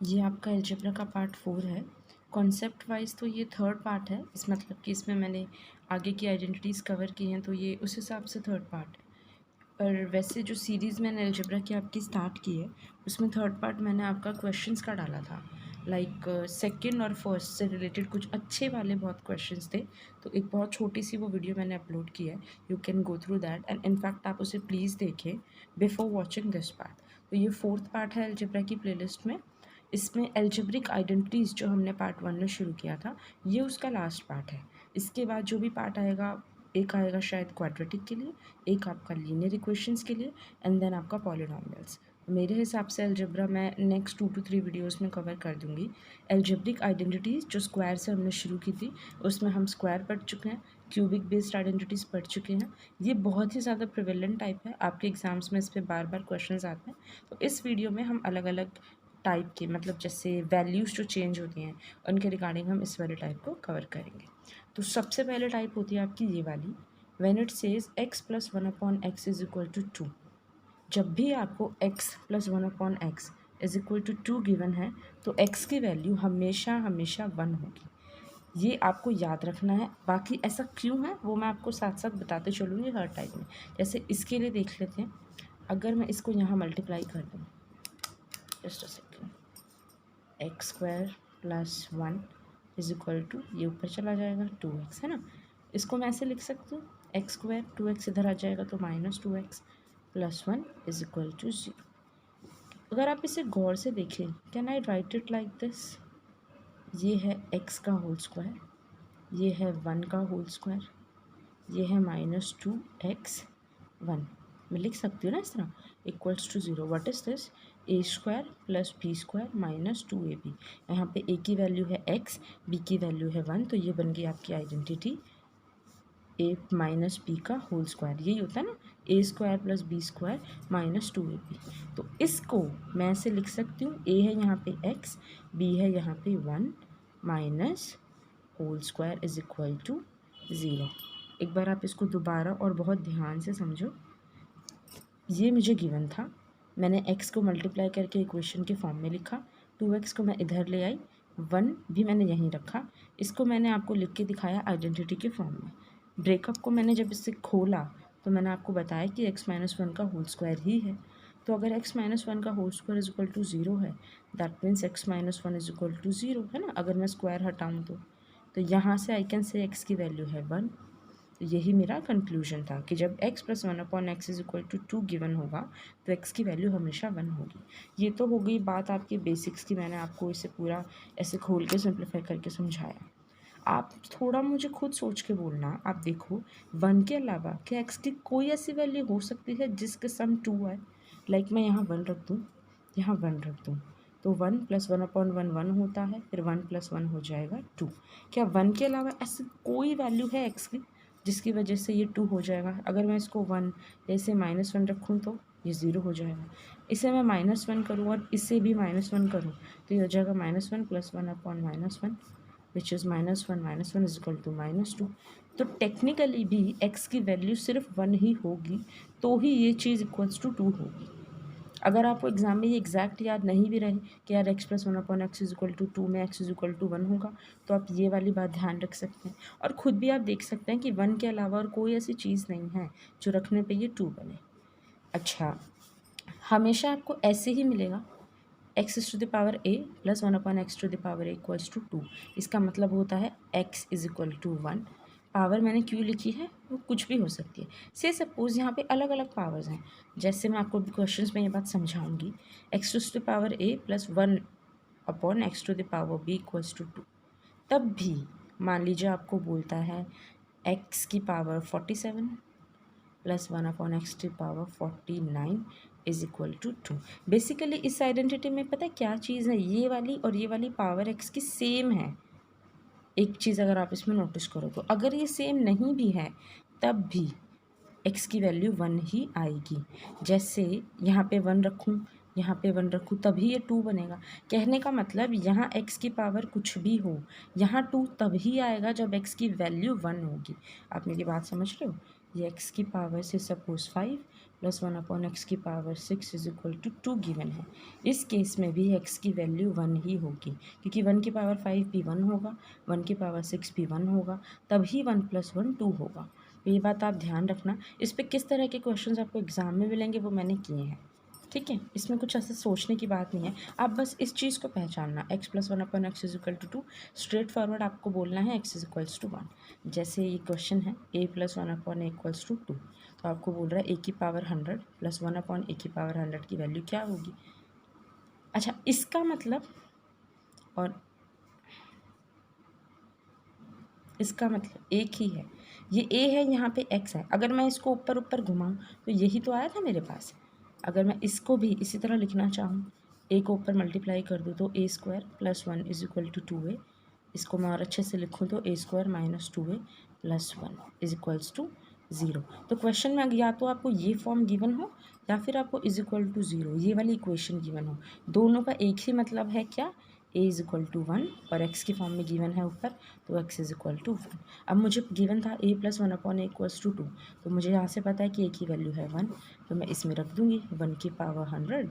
ये आपका अलजेब्रा का पार्ट 4 है। कॉन्सेप्ट वाइज तो ये थर्ड पार्ट है, इस मतलब कि इसमें मैंने आगे की आइडेंटिटीज़ कवर की हैं, तो ये उस हिसाब से थर्ड पार्ट है। पर वैसे जो सीरीज़ मैंने अलजेब्रा की आपकी स्टार्ट की है, उसमें थर्ड पार्ट मैंने आपका क्वेश्चंस का डाला था। लाइक सेकंड और फर्स्ट से रिलेटेड कुछ अच्छे वाले बहुत क्वेश्चंस थे, तो एक बहुत छोटी सी वो वीडियो मैंने अपलोड की है। You can go through that and in fact आप उसे प्लीज़ देखें बिफोर वॉचिंग दिस पार्ट। तो ये फोर्थ पार्ट है अलजेब्रा की प्लेलिस्ट में। इसमें एल्जेब्रिक आइडेंटिटीज़ जो हमने पार्ट 1 में शुरू किया था, ये उसका लास्ट पार्ट है। इसके बाद जो भी पार्ट आएगा, एक आएगा शायद क्वाड्रेटिक के लिए, एक आपका लीनियर इक्वेशंस के लिए, एंड देन आपका पॉलिनॉमियल्स। मेरे हिसाब से अलजेब्रा मैं नेक्स्ट 2 to 3 वीडियोस में कवर कर दूंगी। एल्जेब्रिक आइडेंटिटीज़ जो स्क्वायर से हमने शुरू की थी, उसमें हम स्क्वायर पढ़ चुके हैं, क्यूबिक बेस्ड आइडेंटिटीज़ पढ़ चुके हैं। ये बहुत ही ज़्यादा प्रिवेलेंट टाइप है, आपके एग्जाम्स में इस पर बार बार क्वेश्चन आते हैं। तो इस वीडियो में हम अलग अलग टाइप के, मतलब जैसे वैल्यूज़ जो चेंज होती हैं, उनके रिगार्डिंग हम इस वाले टाइप को कवर करेंगे। तो सबसे पहले टाइप होती है आपकी ये वाली, when it says x + 1/x is equal to 2। जब भी आपको x + 1/x is equal to 2 given है, तो x की वैल्यू हमेशा हमेशा 1 होगी। ये आपको याद रखना है। बाकी ऐसा क्यों है वो मैं आपको साथ साथ बताते चलूँगी हर टाइप में। जैसे इसके लिए देख लेते हैं, अगर मैं इसको यहाँ मल्टीप्लाई कर दूँ, just a second, x² + 1 is equal to, ये ऊपर चला जाएगा 2x, है ना। इसको मैं ऐसे लिख सकती हूँ, x², 2x इधर आ जाएगा तो -2x + 1 इज इक्वल टू 0। अगर आप इसे गौर से देखें, can I write it like this? ये है x का होल स्क्वायर, ये है 1 का होल स्क्वायर, ये है -2x 1। मैं लिख सकती हूँ ना इस तरह, equals to 0। What is this? a² + b² - 2ab। यहाँ पे a की वैल्यू है x, b की वैल्यू है 1, तो ये बन गई आपकी आइडेंटिटी a - b का होल स्क्वायर। यही होता है ना, a² + b² - 2ab। तो इसको मैं ऐसे लिख सकती हूँ, a है यहाँ पे x, b है यहाँ पे 1 minus whole square is equal to 0। एक बार आप इसको दोबारा और बहुत ध्यान से समझो। ये मुझे गिवन था, मैंने x को मल्टीप्लाई करके इक्वेशन के फॉर्म में लिखा, 2x को मैं इधर ले आई, 1 भी मैंने यहीं रखा, इसको मैंने आपको लिख के दिखाया आइडेंटिटी के फॉर्म में। ब्रेकअप को मैंने जब इससे खोला तो मैंने आपको बताया कि x - 1 का होल स्क्वायर ही है। तो अगर x - 1 का whole square is equal to 0 है, that means x - 1 is equal to 0, है ना। अगर मैं स्क्वायर हटाऊँ तो यहाँ से आई कैन से x की वैल्यू है 1। तो यही मेरा कंक्लूजन था कि जब x + 1/x is equal to 2 given होगा, तो x की वैल्यू हमेशा 1 होगी। ये तो हो गई बात आपकी बेसिक्स की, मैंने आपको इसे पूरा ऐसे खोल के सिंप्लीफाई करके समझाया। आप थोड़ा मुझे खुद सोच के बोलना, आप देखो 1 के अलावा क्या x की कोई ऐसी वैल्यू हो सकती है जिसके सम 2 आए? लाइक मैं यहाँ 1 रख दूँ, यहाँ 1 रख दूँ, तो 1 + 1/1 1 होता है, फिर 1 + 1 हो जाएगा 2। क्या 1 के अलावा ऐसी कोई वैल्यू है x की जिसकी वजह से ये 2 हो जाएगा? अगर मैं इसको 1 या इसे -1 रखूँ तो ये 0 हो जाएगा। इसे मैं -1 करूँ और इसे भी -1 करूँ तो ये हो जाएगा -1 + 1/-1 which is -1 - 1 is equal to -2। तो टेक्निकली भी x की वैल्यू सिर्फ 1 ही होगी, तो ही ये चीज़ इक्वल्स टू 2 होगी। अगर आपको एग्जाम में ये एग्जैक्ट याद नहीं भी रहे कि यार x + 1/x is equal to 2 में x इज इक्वल टू 1 होगा, तो आप ये वाली बात ध्यान रख सकते हैं। और ख़ुद भी आप देख सकते हैं कि 1 के अलावा और कोई ऐसी चीज़ नहीं है जो रखने पे ये 2 बने। अच्छा, हमेशा आपको ऐसे ही मिलेगा, x⁴a + 1/x⁴a = 2। इसका मतलब होता है x is equal to 1। Power मैंने क्यों लिखी है, वो कुछ भी हो सकती है। से सपोज़ यहाँ पे अलग अलग पावर्स हैं, जैसे मैं आपको क्वेश्चंस में ये बात समझाऊंगी। x⁴a + 1/x⁴b = 2। तब भी मान लीजिए आपको बोलता है x की power 47 + 1/x⁴49 is equal to 2। Basically इस आइडेंटिटी में पता है क्या चीज़ है, ये वाली और ये वाली पावर x की सेम है। एक चीज़ अगर आप इसमें नोटिस करो तो, अगर ये सेम नहीं भी है तब भी x की वैल्यू 1 ही आएगी। जैसे यहाँ पे 1 रखूँ, यहाँ पे 1 रखूँ, तभी ये 2 बनेगा। कहने का मतलब यहाँ x की पावर कुछ भी हो, यहाँ 2 तभी आएगा जब x की वैल्यू 1 होगी। आप मेरी बात समझ रहे हो? ये x की पावर से सपोज़ 5 प्लस 1/x की power 6 is equal to 2 given है। इस केस में भी x की वैल्यू 1 ही होगी, क्योंकि 1 की पावर 5 भी 1 होगा, 1 की पावर 6 भी 1 होगा, तभी 1 + 1 2 होगा। तो ये बात आप ध्यान रखना। इस पर किस तरह के क्वेश्चन आपको एग्जाम में मिलेंगे वो मैंने किए हैं, ठीक है। इसमें कुछ ऐसे सोचने की बात नहीं है, आप बस इस चीज़ को पहचानना, x + 1/x is equal to 2, straight forward आपको बोलना है x इज इक्वल्स टू 1। जैसे ये क्वेश्चन है a + 1/a इक्वल्स टू 2, तो आपको बोल रहा है a की पावर 100 + 1/a की पावर 100 की वैल्यू क्या होगी। अच्छा, इसका मतलब और इसका मतलब एक ही है, ये a है, यहाँ पे x है। अगर मैं इसको ऊपर ऊपर घुमाऊँ तो यही तो आया था मेरे पास। अगर मैं इसको भी इसी तरह लिखना चाहूँ, a को ऊपर मल्टीप्लाई कर दूँ तो a² + 1 is equal to 2a। इसको मैं और अच्छे से लिखूँ तो a² - 2a + 1 is equals to 0। तो क्वेश्चन में या तो आपको ये फॉर्म गिवन हो या फिर आपको इज इक्वल टू 0 ये वाली इक्वेशन गिवन हो। दोनों का एक ही मतलब है, क्या, a इज इक्वल टू 1 और x की फॉर्म में गिवन है ऊपर, तो x इज इक्वल टू 1। अब मुझे गिवन था a + 1/a इक्वल्स टू 2, तो मुझे यहाँ से पता है कि a की वैल्यू है 1, तो मैं इसमें रख दूँगी 1 की पावर 100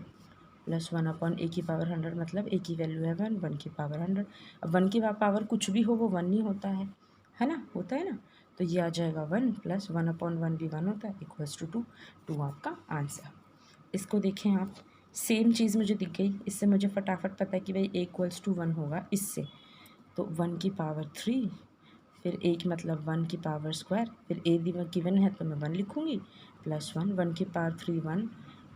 + 1/a की पावर 100, मतलब a की वैल्यू है 1, 1 की पावर 100। अब 1 की पावर कुछ भी हो वो 1 ही होता है ना, होता है ना। तो ये आ जाएगा 1 + 1/1 भी 1 होता है, इक्वल्स टू 2। 2 आपका आंसर। इसको देखें आप, सेम चीज़ मुझे दिख गई, इससे मुझे फटाफट पता है कि भाई a इक्वल्स टू 1 होगा इससे। तो 1 की पावर 3, फिर a की मतलब 1 की पावर स्क्वायर, फिर a दी गिवन है तो मैं 1 लिखूँगी, +1, 1 की पावर 3 1,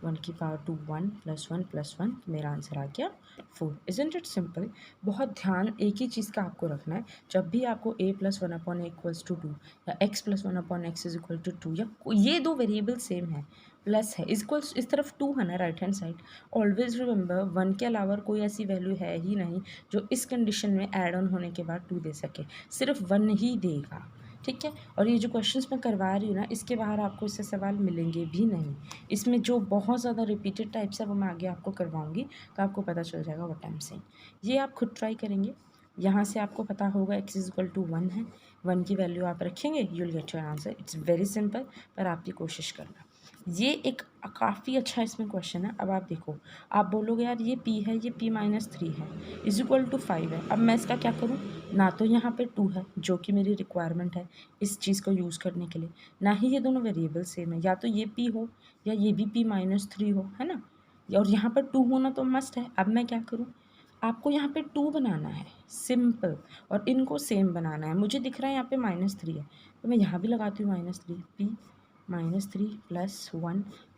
1 की पावर 2 1 +1 +1, मेरा आंसर आ गया 4। Isn't it simple. बहुत ध्यान एक ही चीज़ का आपको रखना है, जब भी आपको a + 1/a इक्वल्स टू 2 या x + 1/x is equal to 2 या ये दो वेरिएबल सेम है, प्लस है, इक्वल्स इस तरफ 2 है ना right hand side, always remember 1 के अलावा कोई ऐसी वैल्यू है ही नहीं जो इस कंडीशन में ऐड ऑन होने के बाद 2 दे सके, सिर्फ 1 ही देगा, ठीक है। और ये जो क्वेश्चंस मैं करवा रही हूँ ना, इसके बाहर आपको इससे सवाल मिलेंगे भी नहीं। इसमें जो बहुत ज़्यादा रिपीटेड टाइप्स है वो मैं आगे आपको करवाऊँगी, तो आपको पता चल जाएगा व्हाट आई एम सेइंग। ये आप खुद ट्राई करेंगे, यहाँ से आपको पता होगा x इज इक्वल टू 1 है, 1 की वैल्यू आप रखेंगे, you will get your answer. It's very simple, पर आपकी कोशिश करना। ये एक काफ़ी अच्छा इसमें क्वेश्चन है। अब आप देखो, आप बोलोगे यार ये p है, ये p-3 है, इज इक्वल टू 5 है। अब मैं इसका क्या करूँ, ना तो यहाँ पे 2 है जो कि मेरी रिक्वायरमेंट है इस चीज़ को यूज़ करने के लिए, ना ही ये दोनों वेरिएबल सेम है, या तो ये p हो या ये भी p-3 हो, है ना, और यहाँ पर 2 होना तो मस्ट है। अब मैं क्या करूँ, आपको यहाँ पे 2 बनाना है सिंपल, और इनको सेम बनाना है। मुझे दिख रहा है यहाँ पे -3 है, तो मैं यहाँ भी लगाती हूँ -3, p-3 +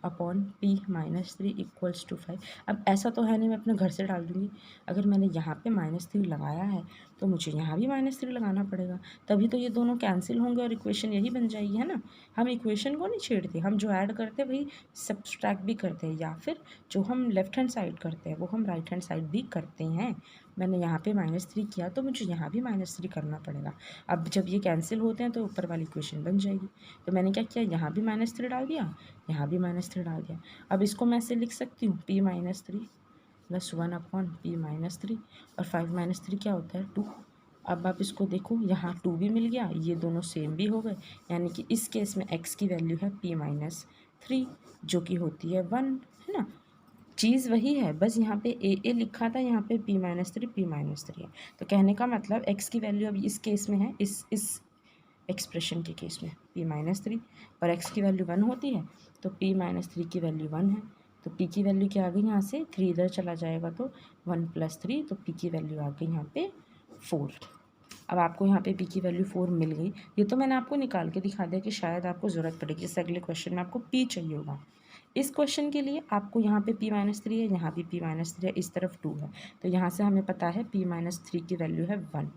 1/p-3 इक्वल्स टू 5। अब ऐसा तो है नहीं मैं अपने घर से डाल दूँगी, अगर मैंने यहाँ पे -3 लगाया है तो मुझे यहाँ भी -3 लगाना पड़ेगा, तभी तो ये दोनों कैंसिल होंगे और इक्वेशन यही बन जाएगी, है ना। हम इक्वेशन को नहीं छेड़ते, हम जो ऐड करते हैं वही सब्सट्रैक्ट भी करते हैं, या फिर जो हम लेफ्ट हैंड साइड करते हैं वो हम राइट हैंड साइड भी करते हैं। मैंने यहाँ पे -3 किया तो मुझे यहाँ भी -3 करना पड़ेगा। अब जब ये कैंसिल होते हैं तो ऊपर वाली इक्वेशन बन जाएगी। तो मैंने क्या किया, यहाँ भी -3 डाल दिया, यहाँ भी -3 डाल दिया। अब इसको मैं ऐसे लिख सकती हूँ p-3 + 1/p-3, और 5 - 3 क्या होता है, 2। अब आप इसको देखो, यहाँ 2 भी मिल गया, ये दोनों सेम भी हो गए, यानी कि इस केस में x की वैल्यू है p-3 जो कि होती है 1, है ना। चीज़ वही है, बस यहाँ पे a लिखा था, यहाँ पे p-3 है। तो कहने का मतलब x की वैल्यू अब इस केस में है, इस एक्सप्रेशन के केस में p-3, और x की वैल्यू 1 होती है, तो p-3 की वैल्यू 1 है, तो p की वैल्यू क्या आ गई, यहाँ से 3 इधर चला जाएगा तो 1 + 3, तो p की वैल्यू आ गई यहाँ पे 4। अब आपको यहाँ पे p की वैल्यू 4 मिल गई। ये तो मैंने आपको निकाल के दिखा दिया कि शायद आपको ज़रूरत पड़ेगी, जैसे अगले क्वेश्चन में आपको p चाहिए होगा। इस क्वेश्चन के लिए आपको यहाँ पे p-3 है, यहाँ भी p-3 है, इस तरफ 2 है, तो यहाँ से हमें पता है p-3 की वैल्यू है 1,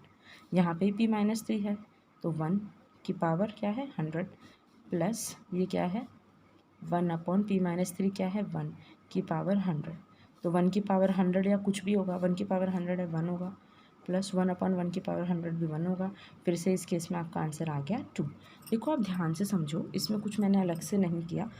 यहाँ पे p-3 है, तो 1 की पावर क्या है 100, प्लस ये क्या है 1/p-3 क्या है 1 की पावर 100, तो 1 की पावर 100 या कुछ भी होगा, 1 की पावर 100 है 1 होगा, प्लस 1/1 की पावर 100 भी 1 होगा। फिर से इस केस में आपका आंसर आ गया 2। देखो आप ध्यान से समझो, इसमें कुछ मैंने अलग से नहीं किया।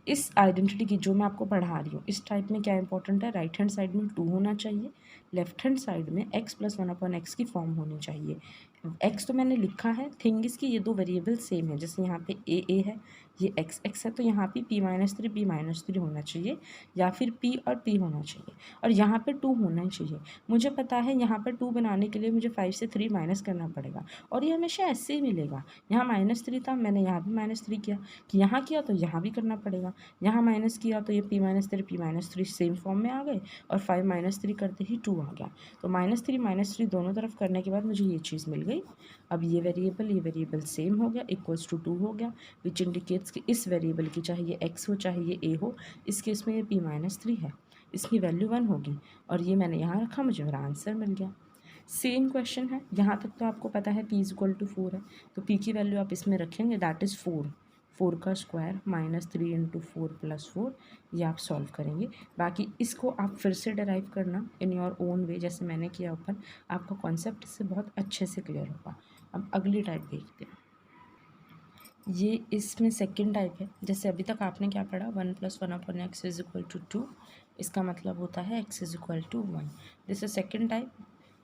इस आइडेंटिटी की जो मैं आपको पढ़ा रही हूँ, इस टाइप में क्या इंपॉर्टेंट है, राइट हैंड साइड में 2 होना चाहिए, लेफ्ट हैंड साइड में x + 1/x की फॉर्म होनी चाहिए। एक्स तो मैंने लिखा है, थिंग इज़ कि ये दो वेरिएबल सेम है, जैसे यहाँ पे ए है, ये एक्स है, तो यहाँ पे p-3 होना चाहिए, या फिर p और p होना चाहिए, और यहाँ पे 2 होना चाहिए। मुझे पता है यहाँ पर 2 बनाने के लिए मुझे 5 से 3 माइनस करना पड़ेगा, और ये हमेशा ऐसे ही मिलेगा। यहाँ -3 था, मैंने यहाँ भी -3 किया, कि यहाँ किया तो यहाँ भी करना पड़ेगा, यहाँ माइनस किया तो ये p-3 सेम फॉर्म में आ गए, और 5 -3 करते ही 2 आ गया। तो -3 दोनों तरफ करने के बाद मुझे ये चीज़ मिल गई। अब ये वेरिएबल सेम हो गया, इक्वल्स टू 2 हो गया, विच इंडिकेट्स कि इस वेरिएबल की चाहे ये x हो चाहे ये a हो, इस केस में ये p-3 है, इसकी वैल्यू 1 होगी, और ये मैंने यहाँ रखा, मुझे मेरा आंसर मिल गया। सेम क्वेश्चन है, यहाँ तक तो आपको पता है p = 4 है, तो p की वैल्यू आप इसमें रखेंगे, दैट इज़ 4 का स्क्वायर -3 × 4 + 4, ये आप सॉल्व करेंगे। बाकी इसको आप फिर से डिराइव करना इन योर ओन वे, जैसे मैंने किया ऊपर, आपका कॉन्सेप्ट इससे बहुत अच्छे से क्लियर होगा। अब अगली टाइप देखते हैं, ये इसमें सेकंड टाइप है। जैसे अभी तक आपने क्या पढ़ा, 1 + 1/x = 2, इसका मतलब होता है x = 1। This is second type,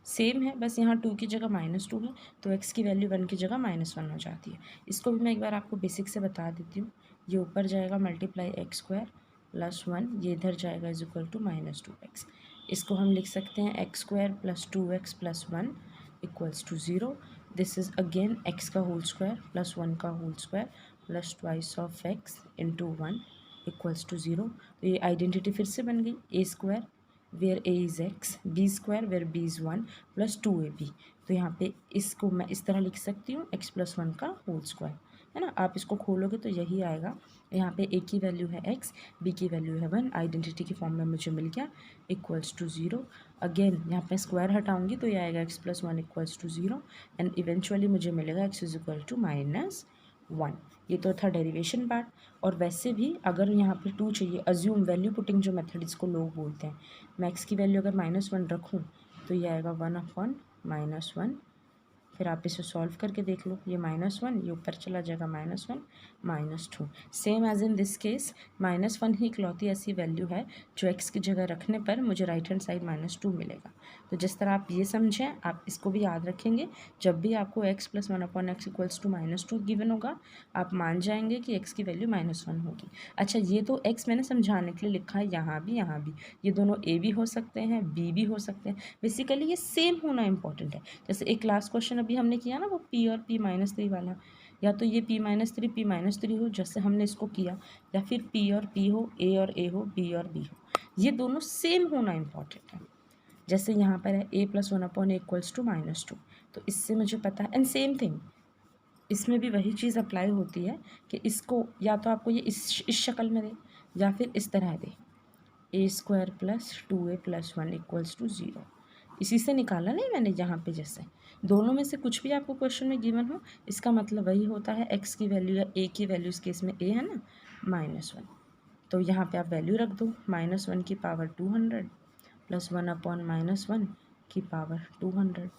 same है, बस यहाँ 2 की जगह -2 है, तो x की वैल्यू 1 की जगह -1 हो जाती है। इसको भी मैं एक बार आपको बेसिक से बता देती हूँ। ये ऊपर जाएगा मल्टीप्लाई x² + 1, ये इधर जाएगा = -2x। इसको हम लिख सकते हैं x² + 2x + 1 = 0। This is again x का होल स्क्वायर + 1 का whole square + twice of x × 1 = 0। तो ये आइडेंटिटी फिर से बन गई, a² where a is x, b² where b is 1 + 2ab। तो यहाँ पे इसको मैं इस तरह लिख सकती हूँ, x + 1 का होल स्क्वायर, है ना। आप इसको खोलोगे तो यही आएगा। यहाँ पे a की वैल्यू है x, b की वैल्यू है 1, आइडेंटिटी के फॉर्म में मुझे मिल गया, = 0। अगेन यहाँ पे स्क्वायर हटाऊंगी तो ये आएगा x + 1 = 0, एंड इवेंचुअली मुझे मिलेगा x = -1। ये तो था डेरिवेशन पार्ट। और वैसे भी अगर यहाँ पे 2 चाहिए, अज्यूम वैल्यू पुटिंग जो मेथड इसको लोग बोलते हैं, मैं x की वैल्यू अगर -1 रखूँ तो ये आएगा 1/-1, फिर आप इसे सॉल्व करके देख लो, ये -1, ये ऊपर चला जाएगा -1 -2। Same as in this case, -1 ही इकलौती ऐसी वैल्यू है जो x की जगह रखने पर मुझे राइट हैंड साइड -2 मिलेगा। तो जिस तरह आप ये समझें, आप इसको भी याद रखेंगे। जब भी आपको x + 1/x = -2 गिवन होगा, आप मान जाएंगे कि x की वैल्यू -1 होगी। अच्छा, ये तो x मैंने समझाने के लिए लिखा है, यहाँ भी, ये दोनों a भी हो सकते हैं, b भी हो सकते हैं। बेसिकली ये सेम होना इंपॉर्टेंट है। जैसे एक लास्ट क्वेश्चन अभी हमने किया ना, वो p और p-3 वाला, या तो ये p-3 हो जैसे हमने इसको किया, या फिर p और p हो, a और a हो, b और b हो, ये दोनों सेम होना इंपॉर्टेंट है। जैसे यहाँ पर है a + 1/a = -2, तो इससे मुझे पता है, एंड सेम थिंग इसमें भी वही चीज़ अप्लाई होती है कि इसको या तो आपको ये इस शक्ल में दे, या फिर इस तरह दे, a² + 2a + 1 = 0। इसी से निकाला नहीं मैंने यहाँ पे, जैसे दोनों में से कुछ भी आपको क्वेश्चन में गिवन हो, इसका मतलब वही होता है, x की वैल्यू या a की वैल्यू, इस केस में a है ना, -1, तो यहाँ पे आप वैल्यू रख दो, -1 की पावर 200 + 1/-1 की पावर 200,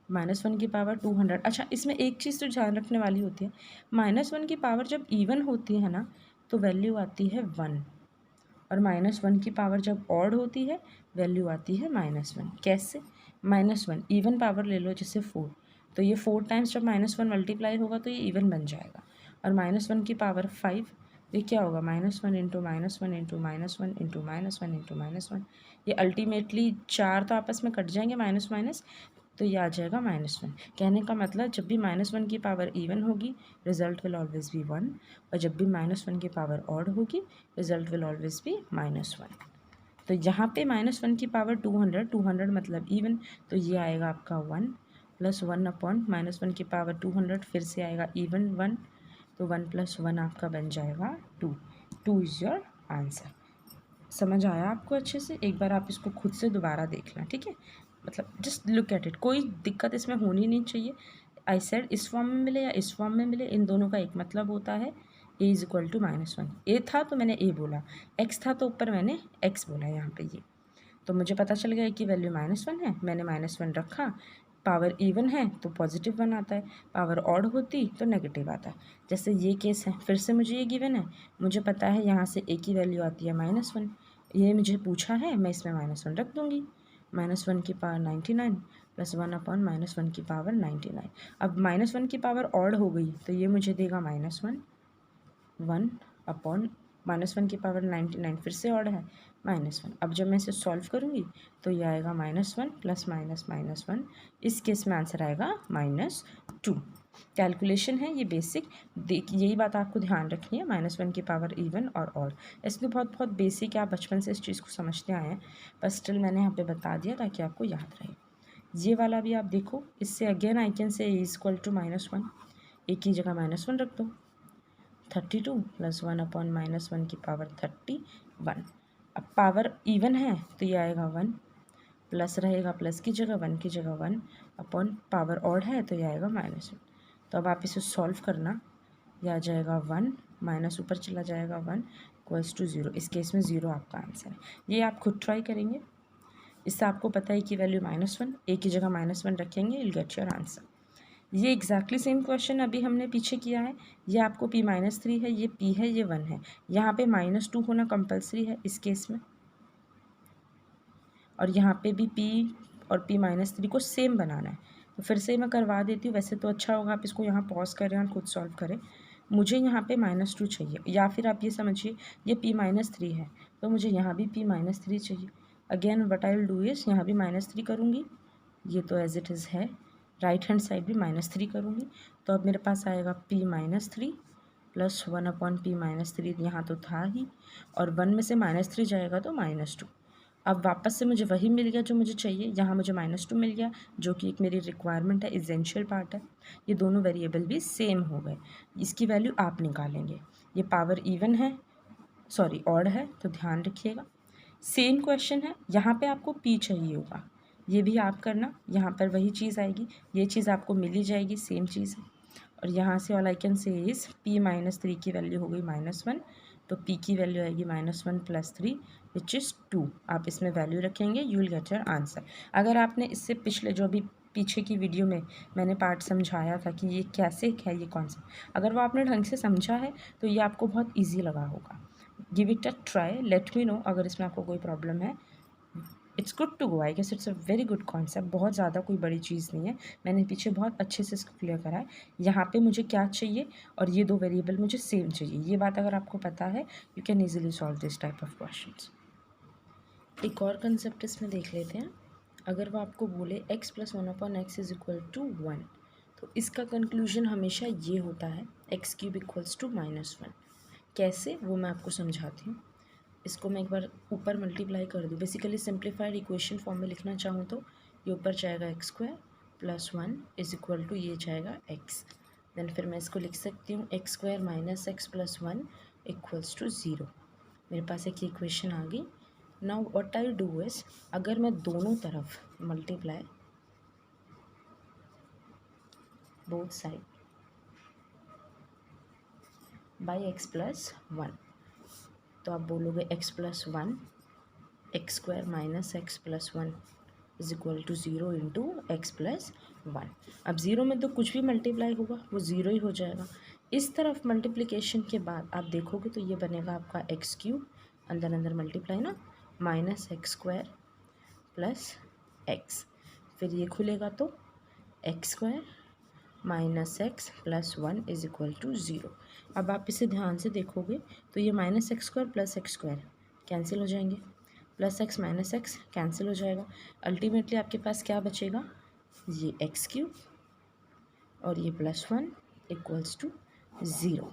-1 की पावर 200। अच्छा, इसमें एक चीज़ तो ध्यान रखने वाली होती है, -1 की पावर जब इवन होती है ना, तो वैल्यू आती है 1, और -1 की पावर जब ऑड होती है, वैल्यू आती है -1। कैसे? -1 इवन पावर ले लो, जैसे 4, तो ये 4 टाइम्स जब -1 मल्टीप्लाई होगा तो ये इवन बन जाएगा, और -1 की पावर 5, ये क्या होगा, -1 × -1 × -1 × -1 ये अल्टीमेटली 4 तो आपस में कट जाएंगे माइनस माइनस, तो ये आ जाएगा -1। कहने का मतलब, जब भी -1 की पावर इवन होगी, रिजल्ट विल ऑलवेज बी 1, और जब भी -1 की पावर ऑड होगी, रिजल्ट विल ऑलवेज बी -1। तो यहाँ पे -1 की पावर 200 मतलब इवन, तो ये आएगा आपका 1 + 1/-1 की पावर 200, फिर से आएगा इवन 1, तो 1 + 1 आपका बन जाएगा 2 इज़ योर आंसर। समझ आया आपको अच्छे से? एक बार आप इसको खुद से दोबारा देखना, ठीक है? मतलब जस्ट लुक एट इट, कोई दिक्कत इसमें होनी नहीं चाहिए। आई सेड इस फॉर्म में मिले या इस फॉर्म में मिले, इन दोनों का एक मतलब होता है, a = -1। a था तो मैंने a बोला, x था तो ऊपर मैंने x बोला, यहाँ पे ये तो मुझे पता चल गया कि वैल्यू -1 है, मैंने -1 रखा। पावर इवन है तो पॉजिटिव 1 आता है, पावर ऑड होती तो नेगेटिव आता है। जैसे ये केस है, फिर से मुझे ये गिवन है, मुझे पता है यहाँ से a की वैल्यू आती है -1, ये मुझे पूछा है, मैं इसमें -1 रख दूँगी, -1 की पावर 99 प्लस 1 अपॉन -1 की पावर 99। अब -1 की पावर ऑड हो गई तो ये मुझे देगा -1 1 अपॉन -1 की पावर 99 फिर से ऑड है -1। अब जब मैं इसे सॉल्व करूँगी तो ये आएगा -1 प्लस -1। इस केस में आंसर आएगा -2। कैलकुलेशन है ये बेसिक, यही बात आपको ध्यान रखनी है, -1 की पावर इवन और ऑड। ऐसे तो बहुत बहुत बेसिक है, आप बचपन से इस चीज़ को समझते आए हैं, पर स्टिल मैंने यहाँ पे बता दिया ताकि आपको याद रहे। ये वाला भी आप देखो, इससे again I can say equal to -1, एक की जगह -1 रख दो, 32 प्लस 1 अपॉन -1 की पावर 31। अब पावर इवन है तो ये आएगा 1, प्लस रहेगा प्लस की जगह 1 की जगह 1 अपॉन पावर ऑड है तो ये आएगा -1। तो अब आप इसे सॉल्व करना, ये आ जाएगा 1 माइनस ऊपर चला जाएगा 1 इक्वल्स टू 0। इस केस में 0 आपका आंसर है। ये आप खुद ट्राई करेंगे, इससे आपको पता है कि वैल्यू -1, एक की जगह -1 रखेंगे, विल गेट योर आंसर। ये एग्जैक्टली सेम क्वेश्चन अभी हमने पीछे किया है। ये आपको P-3 है, ये P है, ये 1 है, यहाँ पे -2 होना कंपलसरी है इस केस में, और यहाँ पे भी P और P-3 को सेम बनाना है। तो फिर से मैं करवा देती हूँ, वैसे तो अच्छा होगा आप इसको यहाँ पॉज करें और खुद सॉल्व करें। मुझे यहाँ पे -2 चाहिए, या फिर आप ये समझिए ये P-3 है तो मुझे यहाँ भी P-3 चाहिए। Again what I will do is यहाँ भी -3 करूँगी, ये तो एज इट इज़ है, राइट हैंड साइड भी -3 करूँगी। तो अब मेरे पास आएगा P-3 प्लस 1 अपॉन P-3, यहाँ तो था ही, और 1 में से -3 जाएगा तो -2। अब वापस से मुझे वही मिल गया जो मुझे चाहिए, यहाँ मुझे -2 मिल गया जो कि एक मेरी रिक्वायरमेंट है, इसेंशियल पार्ट है। ये दोनों वेरिएबल भी सेम हो गए, इसकी वैल्यू आप निकालेंगे। ये पावर इवन है, सॉरी ऑड है, तो ध्यान रखिएगा। सेम क्वेश्चन है, यहाँ पे आपको P चाहिए होगा, ये भी आप करना, यहाँ पर वही चीज़ आएगी, ये चीज़ आपको मिल ही जाएगी, सेम चीज़ है। और यहाँ से ऑल आई कैन से इज़ P-3 की वैल्यू हो गई -1, तो P की वैल्यू आएगी -1 प्लस 3 विच इज़ 2। आप इसमें वैल्यू रखेंगे, you will get your answer. अगर आपने इससे पिछले जो भी पीछे की वीडियो में मैंने पार्ट समझाया था कि ये कैसे है ये कॉन्सेप्ट, अगर वो आपने ढंग से समझा है तो ये आपको बहुत ईजी लगा होगा। Give it a try, let me know अगर इसमें आपको कोई प्रॉब्लम है। It's good to go, I guess it's a very good concept, बहुत ज़्यादा कोई बड़ी चीज़ नहीं है, मैंने पीछे बहुत अच्छे से इसको क्लियर करा है। यहाँ पे मुझे क्या चाहिए और ये दो वेरिएबल मुझे सेम चाहिए, ये बात अगर आपको पता है you can easily solve this type of questions. एक और कंसेप्ट इसमें देख लेते हैं। अगर वो आपको बोले x plus 1 upon x is equal to 1, तो इसका कंक्लूजन हमेशा ये होता है x³ इक्वल्स टू -1। कैसे, वो मैं आपको समझाती हूँ। इसको मैं एक बार ऊपर मल्टीप्लाई कर दूँ, बेसिकली सिंप्लीफाइड इक्वेशन फॉर्म में लिखना चाहूँ तो ये ऊपर जाएगा x² plus 1 is equal to ये जाएगा x। देन फिर मैं इसको लिख सकती हूँ x² minus x plus 1 equals to 0। मेरे पास एक इक्वेशन आ गई। Now what I do is, अगर मैं दोनों तरफ multiply both side by x plus 1, तो आप बोलोगे x plus 1 x² minus x plus 1 is equal to 0 into x plus 1। अब 0 में तो कुछ भी मल्टीप्लाई होगा वो 0 ही हो जाएगा। इस तरफ मल्टीप्लिकेशन के बाद आप देखोगे तो ये बनेगा आपका x³, अंदर अंदर मल्टीप्लाई ना, माइनस x² प्लस x, फिर ये खुलेगा तो x² minus x plus 1 is equal to 0। अब आप इसे ध्यान से देखोगे तो ये -x² प्लस x² कैंसिल हो जाएंगे, plus x minus x cancel हो जाएगा। अल्टीमेटली आपके पास क्या बचेगा, ये x³ और ये +1 इक्वल्स टू 0।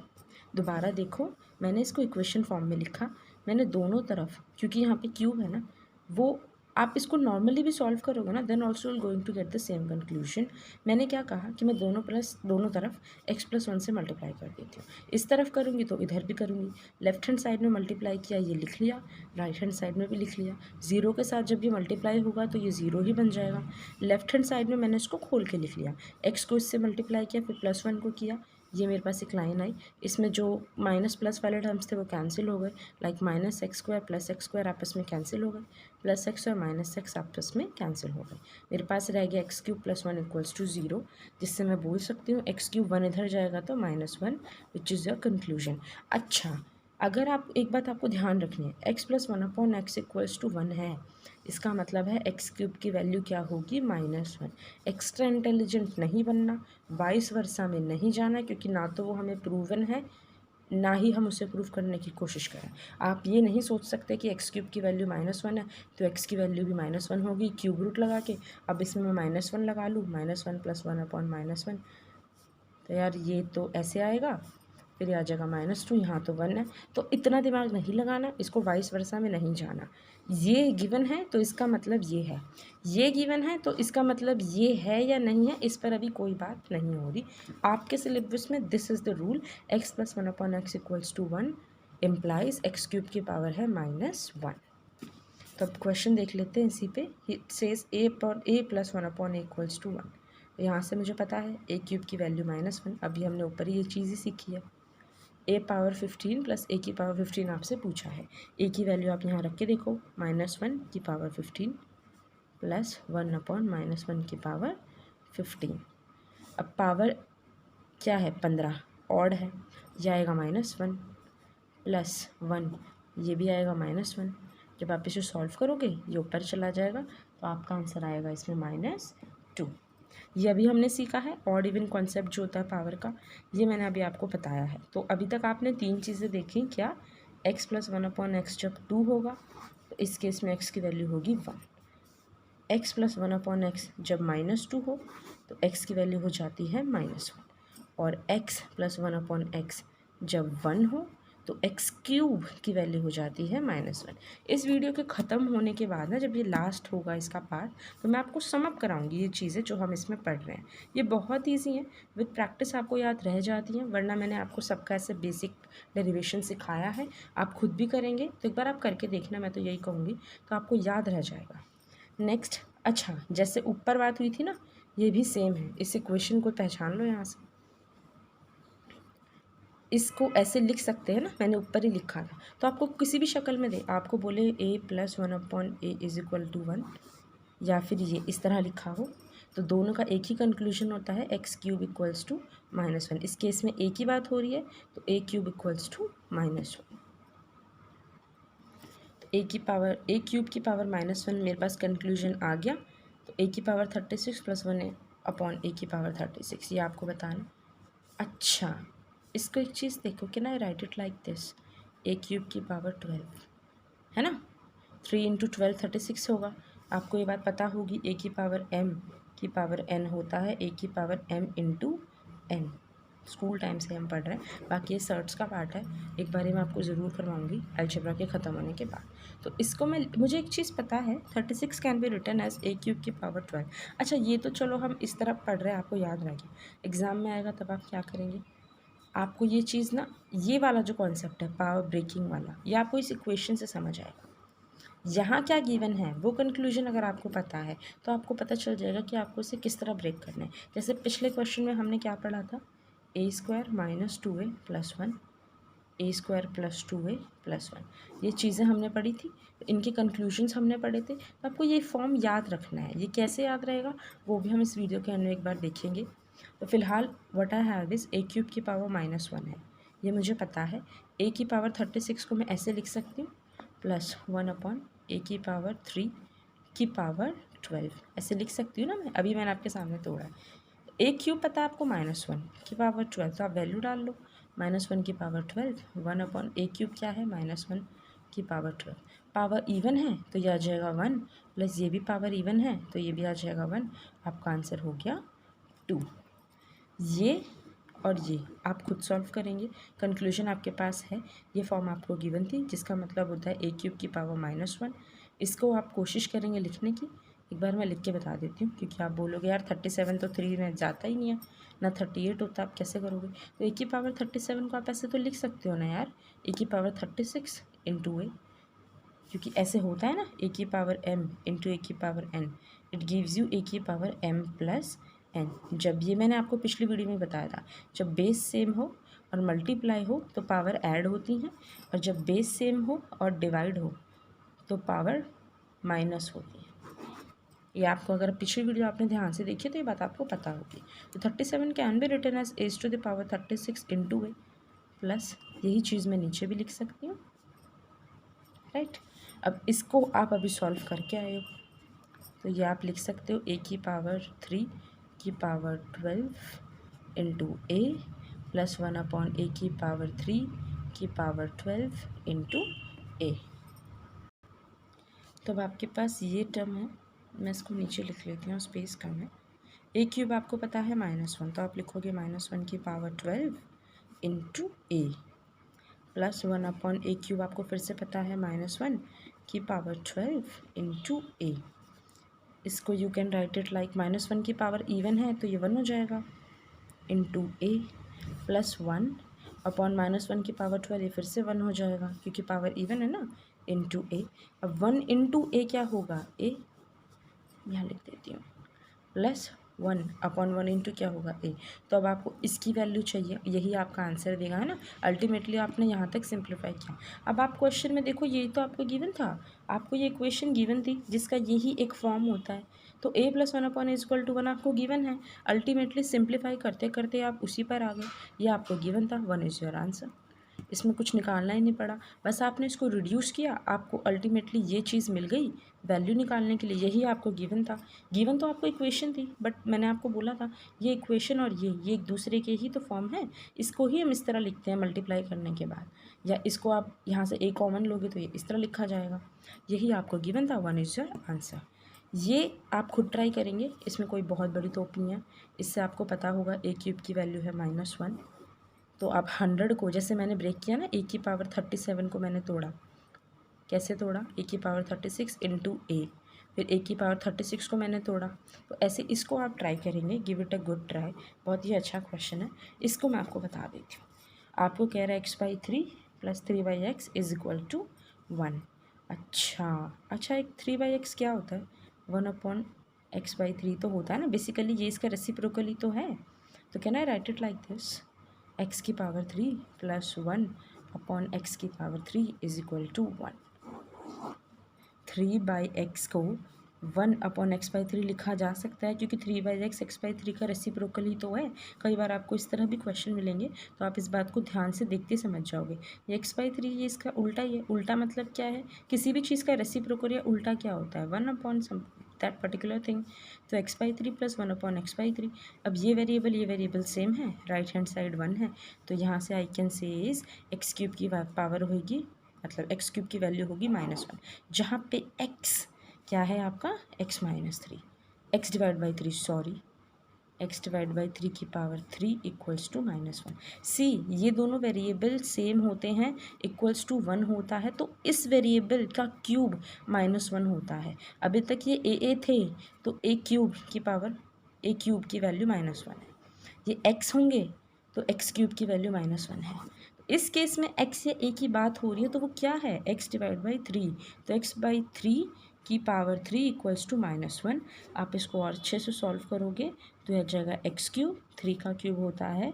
दोबारा देखो, मैंने इसको इक्वेशन फॉर्म में लिखा, मैंने दोनों तरफ, क्योंकि यहाँ पे क्यूब है ना, वो आप इसको नॉर्मली भी सॉल्व करोगे ना, then also going to get the same conclusion. मैंने क्या कहा कि मैं दोनों तरफ x प्लस 1 से मल्टीप्लाई कर देती हूँ। इस तरफ करूँगी तो इधर भी करूँगी, लेफ्ट हैंड साइड में मल्टीप्लाई किया, ये लिख लिया, राइट हैंड साइड में भी लिख लिया। 0 के साथ जब ये मल्टीप्लाई होगा तो ये 0 ही बन जाएगा। लेफ्ट हैंड साइड में मैंने इसको खोल के लिख लिया, x को इससे मल्टीप्लाई किया, फिर +1 को किया, ये मेरे पास एक लाइन आई, इसमें जो माइनस प्लस वाले टर्म्स थे वो कैंसिल हो गए, लाइक -x² प्लस x² आपस में कैंसिल हो गए, प्लस x और माइनस x आपस में कैंसिल हो गए। मेरे पास रह गया x³ प्लस 1 इक्वल्स टू 0, जिससे मैं बोल सकती हूँ x³ 1 इधर जाएगा तो -1 विच इज़ योर कंक्लूजन। अच्छा, अगर आप एक बात आपको ध्यान रखनी है, x plus 1 upon x equals to 1 है, इसका मतलब है एक्स क्यूब की वैल्यू क्या होगी -1। एक्स्ट्रा इंटेलिजेंट नहीं बनना, वाइस वर्सा में नहीं जाना, क्योंकि ना तो वो हमें प्रूवन है ना ही हम उसे प्रूव करने की कोशिश करें। आप ये नहीं सोच सकते कि एक्स क्यूब की वैल्यू -1 है तो एक्स की वैल्यू भी -1 होगी क्यूब रूट लगा के। अब इसमें मैं -1 लगा लूँ, -1 + 1/-1, तो यार ये तो ऐसे आएगा, फिर आ जाएगा -2, यहाँ तो 1 है। तो इतना दिमाग नहीं लगाना, इसको वाइस वर्सा में नहीं जाना। ये गिवन है तो इसका मतलब ये है, ये गिवन है तो इसका मतलब ये है या नहीं है, इस पर अभी कोई बात नहीं हो रही। आपके सिलेबस में this is the rule, x + 1/x = 1 implies x cube की पावर है -1। तो अब क्वेश्चन देख लेते हैं इसी पे। It says a + 1/a = 1। यहाँ से मुझे पता है a क्यूब की वैल्यू -1, अभी हमने ऊपर ही ये चीज़ ही सीखी है। a⁻15 + a⁻15 आपसे पूछा है। a की वैल्यू आप यहाँ रख के देखो, -1⁻15 + 1/-1⁻15। अब पावर क्या है 15 ऑड है, यह आएगा -1 + 1, ये भी आएगा -1। जब आप इसे सॉल्व करोगे ये ऊपर चला जाएगा तो आपका आंसर आएगा इसमें -2। ये अभी हमने सीखा है ऑड इवन कॉन्सेप्ट जो होता है पावर का, ये मैंने अभी आपको बताया है। तो अभी तक आपने 3 चीज़ें देखी। क्या? x + 1/x जब 2 होगा तो इस केस में x की वैल्यू होगी 1। x + 1/x जब -2 हो तो x की वैल्यू हो जाती है -1। और x + 1/x जब 1 हो तो x क्यूब की वैल्यू हो जाती है -1। इस वीडियो के ख़त्म होने के बाद ना, जब ये लास्ट होगा इसका पार्ट, तो मैं आपको समअप कराऊंगी ये चीज़ें जो हम इसमें पढ़ रहे हैं। ये बहुत ईजी है, विद प्रैक्टिस आपको याद रह जाती हैं, वरना मैंने आपको सबका ऐसे बेसिक डेरिवेशन सिखाया है। आप खुद भी करेंगे तो एक बार आप करके देखना, मैं तो यही कहूँगी, तो आपको याद रह जाएगा। नेक्स्ट, अच्छा जैसे ऊपर बात हुई थी ना, ये भी सेम है। इस इक्वेशन को पहचान लो यहाँ से, इसको ऐसे लिख सकते हैं ना, मैंने ऊपर ही लिखा था। तो आपको किसी भी शक्ल में दे, आपको बोले a + 1/a = 1, या फिर ये इस तरह लिखा हो, तो दोनों का एक ही कंक्लूजन होता है, x क्यूब = -1। इस केस में a की बात हो रही है तो a क्यूब = -1। तो a क्यूब की पावर -1 मेरे पास कंक्लूजन आ गया। तो a की पावर 36 + 1/a की पावर 36, ये आपको बताना। अच्छा, इसको एक चीज़ देखो, can I write it like this, a cube की पावर 12 है ना, 3 × 12 36 होगा। आपको ये बात पता होगी a की पावर m की पावर n होता है a की power m × n। School time से हम पढ़ रहे हैं, बाकी ये सर्ट्स का पार्ट है, एक बार मैं आपको ज़रूर करवाऊंगी अलजेब्रा के ख़त्म होने के बाद। तो इसको मुझे एक चीज़ पता है, 36 can be written as a cube की पावर 12। अच्छा, ये तो चलो हम इस तरह पढ़ रहे हैं, आपको याद रह गया। एग्ज़ाम में आएगा तब आप क्या करेंगे, आपको ये चीज़ ना, ये वाला जो कॉन्सेप्ट है पावर ब्रेकिंग वाला, ये आपको इस इक्वेशन से समझ आएगा। यहाँ क्या गिवन है वो कंक्लूजन अगर आपको पता है तो आपको पता चल जाएगा कि आपको इसे किस तरह ब्रेक करना है। जैसे पिछले क्वेश्चन में हमने क्या पढ़ा था, a² - 2a + 1, a² + 2a + 1, ये चीज़ें हमने पढ़ी थी, इनके कंक्लूजन्स हमने पढ़े थे। तो आपको ये फॉर्म याद रखना है। ये कैसे याद रहेगा वो भी हम इस वीडियो के अंदर एक बार देखेंगे। तो फिलहाल what I have is a cube की पावर -1 है, ये मुझे पता है। a की पावर 36 को मैं ऐसे लिख सकती हूँ, +1/a की पावर 3 की पावर 12, ऐसे लिख सकती हूँ ना मैं। अभी मैंने आपके सामने तोड़ा है। a क्यूब पता है आपको -1 की पावर 12, तो आप वैल्यू डाल लो, -1 की पावर 12, 1/a क्यूब क्या है, -1 की पावर 12। पावर इवन है तो यह आ जाएगा 1, प्लस ये भी पावर इवन है तो ये भी आ जाएगा 1। आपका आंसर हो गया 2। ये और ये आप खुद सॉल्व करेंगे, कंक्लूजन आपके पास है। ये फॉर्म आपको गिवन थी, जिसका मतलब होता है a क्यूब की पावर -1। इसको आप कोशिश करेंगे लिखने की। एक बार मैं लिख के बता देती हूँ, क्योंकि आप बोलोगे यार 37 तो 3 में जाता ही नहीं है ना, 38 होता, आप कैसे करोगे। तो a की पावर 37 को आप ऐसे तो लिख सकते हो ना यार, a की पावर 36 × a, क्योंकि ऐसे होता है ना, a की पावर m × a की power n, it gives you a की पावर m + n। जब ये मैंने आपको पिछली वीडियो में बताया था, जब बेस सेम हो और मल्टीप्लाई हो तो पावर ऐड होती हैं, और जब बेस सेम हो और डिवाइड हो तो पावर माइनस होती है। ये आपको, अगर पिछली वीडियो आपने ध्यान से देखी तो ये बात आपको पता होगी। तो 37 can be written as a⁻³ 36 × a, plus यही चीज़ मैं नीचे भी लिख सकती हूँ, राइट। अब इसको आप अभी सॉल्व करके आए हो, तो ये आप लिख सकते हो a की पावर 3 की पावर 12 इंटू ए प्लस 1/a की पावर 3 की पावर 12 इंटू ए। तो अब आपके पास ये टर्म है, मैं इसको नीचे लिख लेती हूँ, स्पेस कम है। ए क्यूब आपको पता है -1, तो आप लिखोगे -1 की पावर 12 इंटू ए प्लस 1/a क्यूब आपको फिर से पता है -1 की पावर 12 इंटू ए। इसको you can write it like -1 की पावर इवन है तो ये 1 हो जाएगा इंटू ए प्लस 1/-1 की पावर 12 ये फिर से 1 हो जाएगा क्योंकि पावर इवन है ना, इंटू ए। अब 1 इंटू ए क्या होगा, ए, यहाँ लिख देती हूँ, प्लस 1/1 इंटू क्या होगा ए। तो अब आपको इसकी वैल्यू चाहिए, यही आपका आंसर देगा, है ना। अल्टीमेटली आपने यहाँ तक सिंप्लीफाई किया। अब आप क्वेश्चन में देखो, यही तो आपको गिवन था, आपको ये इक्वेशन गिवन थी जिसका यही एक फॉर्म होता है। तो a + 1/(=1) आपको गिवन है। अल्टीमेटली सिंप्लीफाई करते करते आप उसी पर आ गए, ये आपको गिवन था, 1 इज़ योर आंसर। इसमें कुछ निकालना ही नहीं पड़ा, बस आपने इसको रिड्यूस किया, आपको अल्टीमेटली ये चीज़ मिल गई वैल्यू निकालने के लिए, यही आपको गिवन था। गिवन तो आपको इक्वेशन थी, बट मैंने आपको बोला था ये इक्वेशन और ये एक दूसरे के ही तो फॉर्म है। इसको ही हम इस तरह लिखते हैं मल्टीप्लाई करने के बाद, या इसको आप यहाँ से ए कॉमन लोगे तो ये इस तरह लिखा जाएगा। यही आपको गिवन था, 1 इज़ योर आंसर। ये आप खुद ट्राई करेंगे, इसमें कोई बहुत बड़ी तोप नहीं है। इससे आपको पता होगा a क्यूब की वैल्यू है -1, तो आप 100 को, जैसे मैंने ब्रेक किया ना, a की पावर 37 को मैंने तोड़ा, कैसे तोड़ा, a की पावर 36 इंटू ए, फिर a की पावर 36 को मैंने तोड़ा। तो ऐसे इसको आप ट्राई करेंगे, give it a good try, बहुत ही अच्छा क्वेश्चन है। इसको मैं आपको बता देती हूँ। आपको कह रहा है x/3 + 3/x = 1। अच्छा, एक 3/x क्या होता है, 1/x/3 तो होता है ना, बेसिकली ये इसका रेसिप्रोकली तो है। तो can I write it like this, x की पावर 3 + 1/x की पावर 3 = 1। 3/x को 1/x/3 लिखा जा सकता है क्योंकि 3/x x/3 का रेसिप्रोकल ही तो है। कई बार आपको इस तरह भी क्वेश्चन मिलेंगे तो आप इस बात को ध्यान से देखते समझ जाओगे। ये x/3 ये इसका उल्टा ही है। उल्टा मतलब क्या है, किसी भी चीज़ का रेसिप्रोकल या उल्टा क्या होता है, 1 सम दैट पर्टिकुलर थिंग। तो x/3 + 1/x/3। अब ये वेरिएबल सेम है, राइट हैंड साइड 1 है, तो यहाँ से आई कैन से इज x³ की पावर होगी, मतलब x³ की वैल्यू होगी -1, जहाँ पे x क्या है आपका, x-3, x/3 की पावर 3 = -1। सी, ये दोनों वेरिएबल सेम होते हैं, =1 होता है, तो इस वेरिएबल का क्यूब -1 होता है। अभी तक ये ए थे, तो a क्यूब की वैल्यू -1 है। ये x होंगे तो x³ की वैल्यू -1 है। इस केस में x या a की बात हो रही है तो वो क्या है, x/3, तो x/3 की पावर 3 = -1। आप इसको और अच्छे से सॉल्व करोगे तो यह जाएगा x³, 3 का क्यूब होता है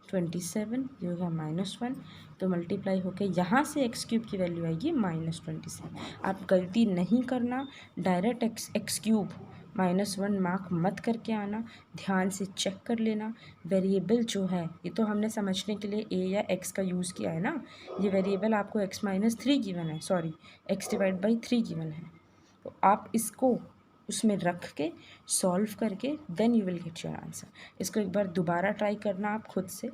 27, ये होगा -1, तो मल्टीप्लाई होकर यहाँ से x³ की वैल्यू आएगी -27। आप गलती नहीं करना, डायरेक्ट x³ -1 मार्क मत करके आना, ध्यान से चेक कर लेना। वेरिएबल जो है, ये तो हमने समझने के लिए a या x का यूज़ किया है ना, ये वेरिएबल आपको x-3 गिवन है, सॉरी x/3 गिवन है, तो आप इसको उसमें रख के सॉल्व करके then you will get your answer. इसको एक बार दोबारा ट्राई करना आप खुद से,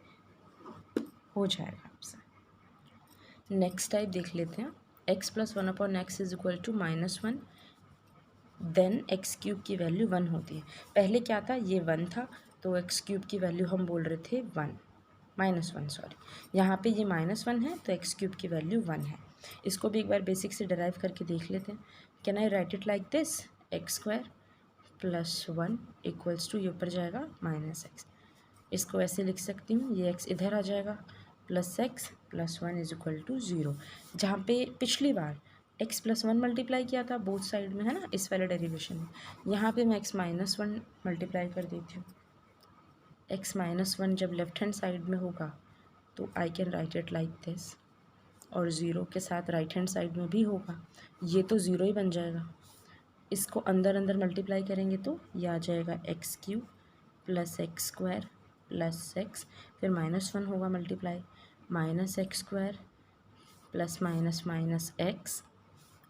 हो जाएगा आपसे। नेक्स्ट टाइप देख लेते हैं, x + 1/x = -1, देन x³ की वैल्यू 1 होती है। पहले क्या था, ये 1 था, तो x³ की वैल्यू हम बोल रहे थे -1, सॉरी, यहाँ पे ये -1 है तो x³ की वैल्यू 1 है। इसको भी एक बार बेसिक से डिराइव करके देख लेते हैं। Can I write it like this, x² + 1 = ये ऊपर जाएगा -x, इसको ऐसे लिख सकती हूँ, ये x इधर आ जाएगा, +x + 1 = 0। जहाँ पे पिछली बार x + 1 मल्टीप्लाई किया था बोथ साइड में, है ना, इस वाले डेरिवेशन में, यहाँ पे मैं x-1 मल्टीप्लाई कर देती हूँ। x-1 जब लेफ्ट हैंड साइड में होगा तो I can write it like this, और 0 के साथ राइट हैंड साइड में भी होगा, ये तो 0 ही बन जाएगा। इसको अंदर अंदर मल्टीप्लाई करेंगे तो ये आ जाएगा x³ + x² + x, फिर -1 होगा मल्टीप्लाई, -x² + -x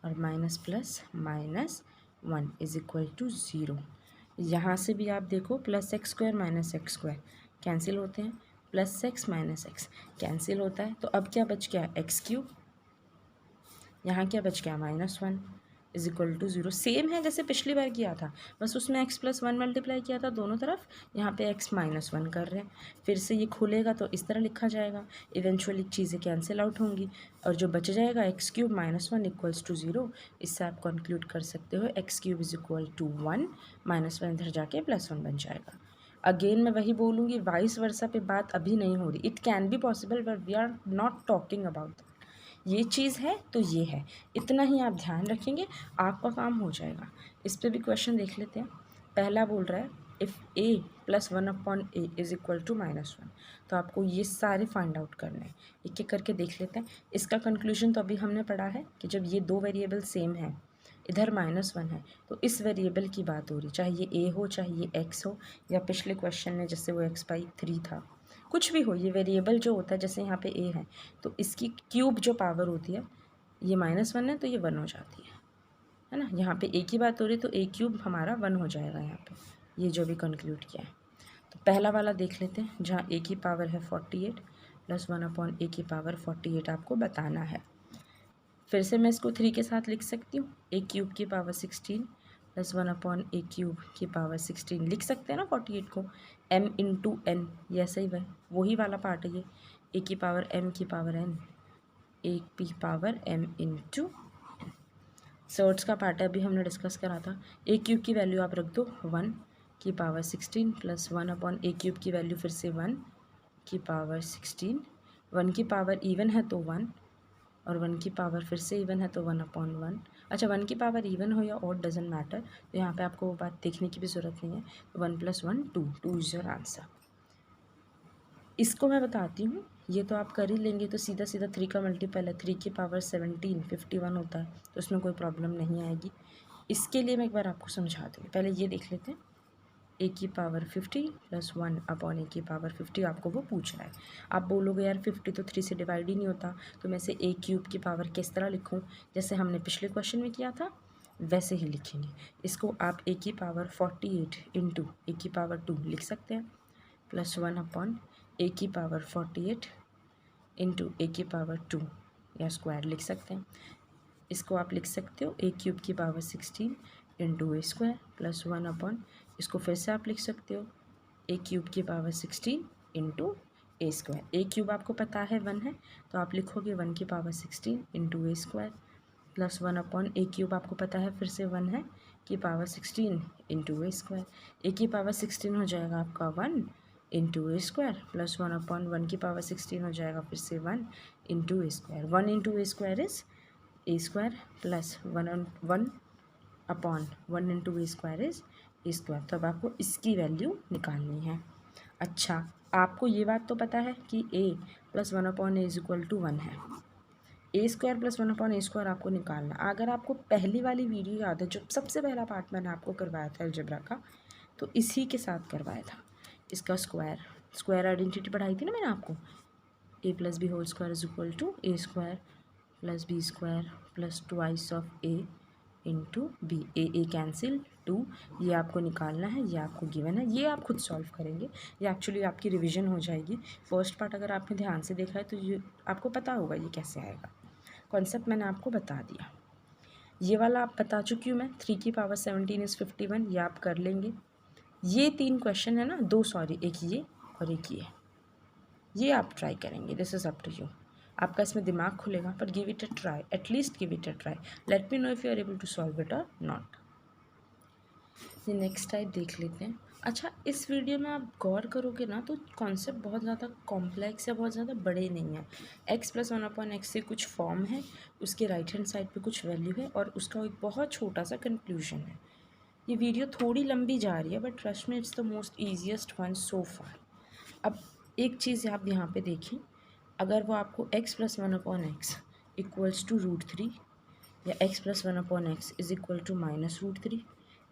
और minus plus minus 1 is equal to 0। यहाँ से भी आप देखो plus x square minus x square cancel होते हैं, plus x minus x cancel होता है। तो अब क्या बच गया, एक्स क्यूब। यहाँ क्या बच गया, -1 इज इक्वल टू 0। सेम है जैसे पिछली बार किया था, बस उसमें x + 1 मल्टीप्लाई किया था दोनों तरफ, यहाँ पे x - 1 कर रहे हैं। फिर से ये खुलेगा तो इस तरह लिखा जाएगा, इवेंचुअली चीज़ें कैंसिल आउट होंगी और जो बच जाएगा x³ - 1 इक्वल्स टू 0। इससे आप कंक्लूड कर सकते हो x³ इज इक्वल टू 1, -1 इधर जाके +1 बन जाएगा। अगेन मैं वही बोलूँगी, वाइस वर्सा पे बात अभी नहीं हो रही। It can be possible but we are not talking about that. ये चीज़ है तो ये है, इतना ही आप ध्यान रखेंगे, आपका काम हो जाएगा। इस पर भी क्वेश्चन देख लेते हैं। पहला बोल रहा है if a + 1/a is equal to -1, तो आपको ये सारे फाइंड आउट करने हैं। एक एक करके देख लेते हैं। इसका कंक्लूजन तो अभी हमने पढ़ा है कि जब ये दो वेरिएबल सेम हैं, इधर -1 है, तो इस वेरिएबल की बात हो रही, चाहे ये a हो चाहे ये x हो, या पिछले क्वेश्चन में जैसे वो x/3 था, कुछ भी हो, ये वेरिएबल जो होता है, जैसे यहाँ पे a है तो इसकी क्यूब जो पावर होती है, ये -1 है तो ये 1 हो जाती है ना। यहाँ पे a की बात हो रही है तो a³ हमारा 1 हो जाएगा यहाँ पे, ये जो भी कंक्लूड किया है। तो पहला वाला देख लेते हैं, जहाँ a की पावर है 48 + 1/a की पावर 48 आपको बताना है। फिर से मैं इसको 3 के साथ लिख सकती हूँ, a³ की पावर 16 + 1/a³ की पावर 16 लिख सकते हैं ना 48 को, m × n, ये ऐसा ही वही वाला पार्ट है ये, a की पावर m की पावर n, a की पावर m × n। सर्ट्स का पार्ट है, अभी हमने डिस्कस करा था। a³ की वैल्यू आप रख दो 1 की पावर 16 + 1/a³ की वैल्यू फिर से 1 की पावर 16, 1 की पावर इवन है तो 1 और 1 की पावर फिर से इवन है तो 1/1। अच्छा, 1 की पावर इवन हो या ऑड डजेंट मैटर, तो यहाँ पे आपको वो बात देखने की भी ज़रूरत नहीं है। तो 1 + 1 2, 2 इज़ योर आंसर। इसको मैं बताती हूँ, ये तो आप कर ही लेंगे, तो सीधा सीधा 3 का मल्टीपल है, 3 की पावर 17 51 होता है, तो उसमें कोई प्रॉब्लम नहीं आएगी। इसके लिए मैं एक बार आपको समझा दूँगी, पहले ये देख लेते हैं। a की पावर 50 + 1/a की पावर 50 आपको वो पूछ रहा है। आप बोलोगे यार 50 तो 3 से डिवाइड ही नहीं होता, तो मैं इसे a³ की पावर किस तरह लिखूं, जैसे हमने पिछले क्वेश्चन में किया था वैसे ही लिखेंगे। इसको आप a की पावर 48 × a की पावर 2 लिख सकते हैं, + 1/a की पावर 48 × a की पावर 2 या स्क्वायर लिख सकते हैं। इसको आप लिख सकते हो a³ की पावर 16 × a² + 1/, इसको फिर से आप लिख सकते हो a³ की पावर 16 × a²। a³ आपको पता है 1 है, तो आप लिखोगे 1 की पावर 16 × a² + 1/a³ आपको पता है फिर से 1 है की पावर 16 × a²। a की पावर 16 हो जाएगा आपका 1 × a² + 1/1 की पावर 16 हो जाएगा फिर से 1 × a²। 1 × a² is a² + 1/1 × a² is a²। तो अब आपको इसकी वैल्यू निकालनी है। अच्छा, आपको ये बात तो पता है कि a + 1/a is equal to 1 है, a² + 1/a² आपको निकालना। अगर आपको पहली वाली वीडियो याद है, जो सबसे पहला पार्ट मैंने आपको करवाया था अलजेब्रा का, तो इसी के साथ करवाया था। इसका स्क्वायर आइडेंटिटी पढ़ाई थी ना मैंने आपको, a + b² is equal to a² + b² + twice of a × b। a cancel 2, ये आपको निकालना है, ये आपको गिवन है, ये आप खुद सॉल्व करेंगे, ये एक्चुअली आपकी रिवीजन हो जाएगी। फर्स्ट पार्ट अगर आपने ध्यान से देखा है तो ये आपको पता होगा ये कैसे आएगा। कॉन्सेप्ट मैंने आपको बता दिया, ये वाला आप बता चुकी हूँ मैं। 3 की पावर 17 इज़ 51, ये आप कर लेंगे। ये 3 क्वेश्चन है ना, 2 सॉरी, एक ये और एक ये आप ट्राई करेंगे। This is up to you, आपका इसमें दिमाग खुलेगा, पर give it a try, at least give it a try. Let me know if you are able to solve it और नॉट। ये नेक्स्ट टाइप देख लेते हैं। अच्छा, इस वीडियो में आप गौर करोगे ना तो कॉन्सेप्ट बहुत ज़्यादा कॉम्प्लेक्स या बहुत ज़्यादा बड़े नहीं हैं। x + 1/x से कुछ फॉर्म है, उसके राइट हैंड साइड पे कुछ वैल्यू है और उसका एक बहुत छोटा सा कंक्लूजन है। ये वीडियो थोड़ी लंबी जा रही है बट ट्रस्ट में it's the most easiest one so far. अब एक चीज़ आप यहाँ पे देखें, अगर वो आपको x + 1/x इक्वल्स टू √3 या x + 1/x is equal to -√3,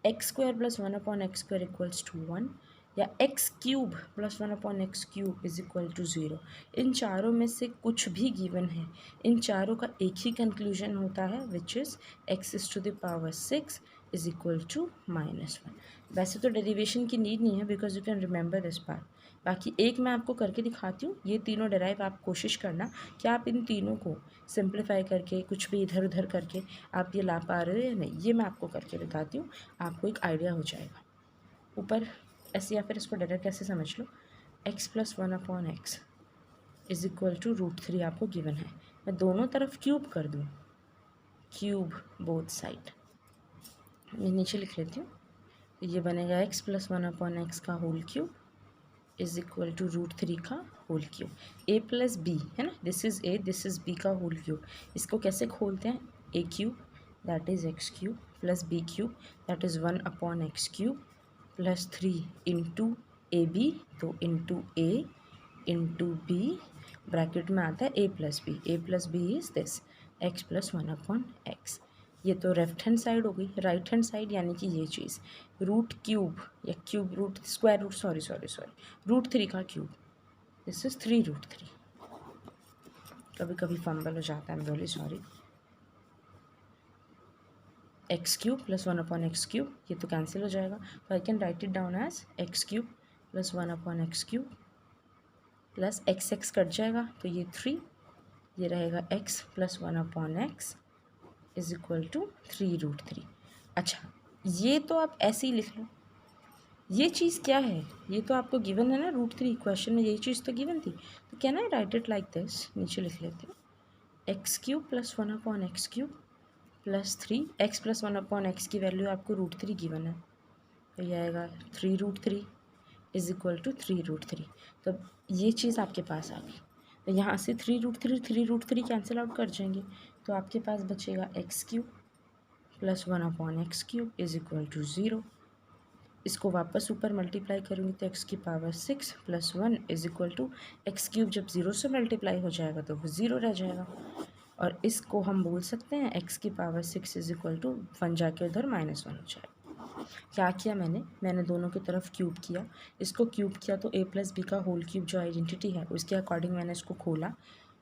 x² + 1/x² equals to 1 या x cube plus 1/x³ is equal to 0। इन चारों में से कुछ भी गिवन है, इन चारों का एक ही कंक्लूजन होता है which is x⁻6 is equal to -1। वैसे तो डेरिवेशन की नीड नहीं है because you can remember this part. बाकी एक मैं आपको करके दिखाती हूँ, ये तीनों डेराइव आप कोशिश करना कि आप इन तीनों को सिंप्लीफाई करके कुछ भी इधर उधर करके आप ये ला पा रहे हो या नहीं, ये मैं आपको करके दिखाती हूँ, आपको एक आइडिया हो जाएगा। ऊपर ऐसे या फिर इसको डायरेक्ट कैसे समझ लो, x+1/x इज इक्वल टू √3 आपको गिवन है। मैं दोनों तरफ क्यूब कर दूँ, क्यूब बोथ साइड, मैं नीचे लिख लेती हूँ। ये बनेगा x+1/x का whole cube is equal to √3 का whole cube. a plus b है ना, this is a, this is b का होल क्यूब। इसको कैसे खोलते हैं, a³ that is x³ plus b³ that is 1/x³ plus 3 into AB, तो into a into b, bracket में आता है a plus b is this x+1/x। ये तो लेफ्ट हैंड साइड हो गई। राइट हैंड साइड यानी कि ये चीज़ √³ या cube root square root sorry √3 का क्यूब, दिस इज़ 3√3। कभी कभी फंबल हो जाता है, I am really sorry. x³ plus 1/x³, ये तो कैंसिल हो जाएगा, तो I can write it down as x³ plus 1/x³ plus x cut जाएगा तो ये 3, ये रहेगा x plus 1/x is equal to 3√3। अच्छा, ये तो आप ऐसे ही लिख लो। ये चीज़ क्या है, ये तो आपको गिवन है ना √3, क्वेश्चन में यही चीज़ तो गिवन थी, तो can I write it like this, नीचे लिख लेती हूँ x³ plus 1/x³ plus 3, x plus 1/x की वैल्यू आपको √3 गिवन है, तो ये आएगा 3√3 इज इक्वल टू 3√3। तो ये चीज़ आपके पास आ गई, तो यहाँ से 3√3 कैंसिल आउट कर जाएंगे, तो आपके पास बचेगा x³ plus 1/x³ is equal to 0। इसको वापस ऊपर मल्टीप्लाई करूँगी तो x⁻6 plus 1 is equal to x³ जब 0 से मल्टीप्लाई हो जाएगा तो वो 0 रह जाएगा, और इसको हम बोल सकते हैं x⁻6 इज इक्वल टू 1 जाके उधर -1 हो जाएगा। क्या किया मैंने दोनों की तरफ क्यूब किया, इसको क्यूब किया तो a प्लस बी का होल क्यूब जो आइडेंटिटी है उसके अकॉर्डिंग मैंने इसको खोला।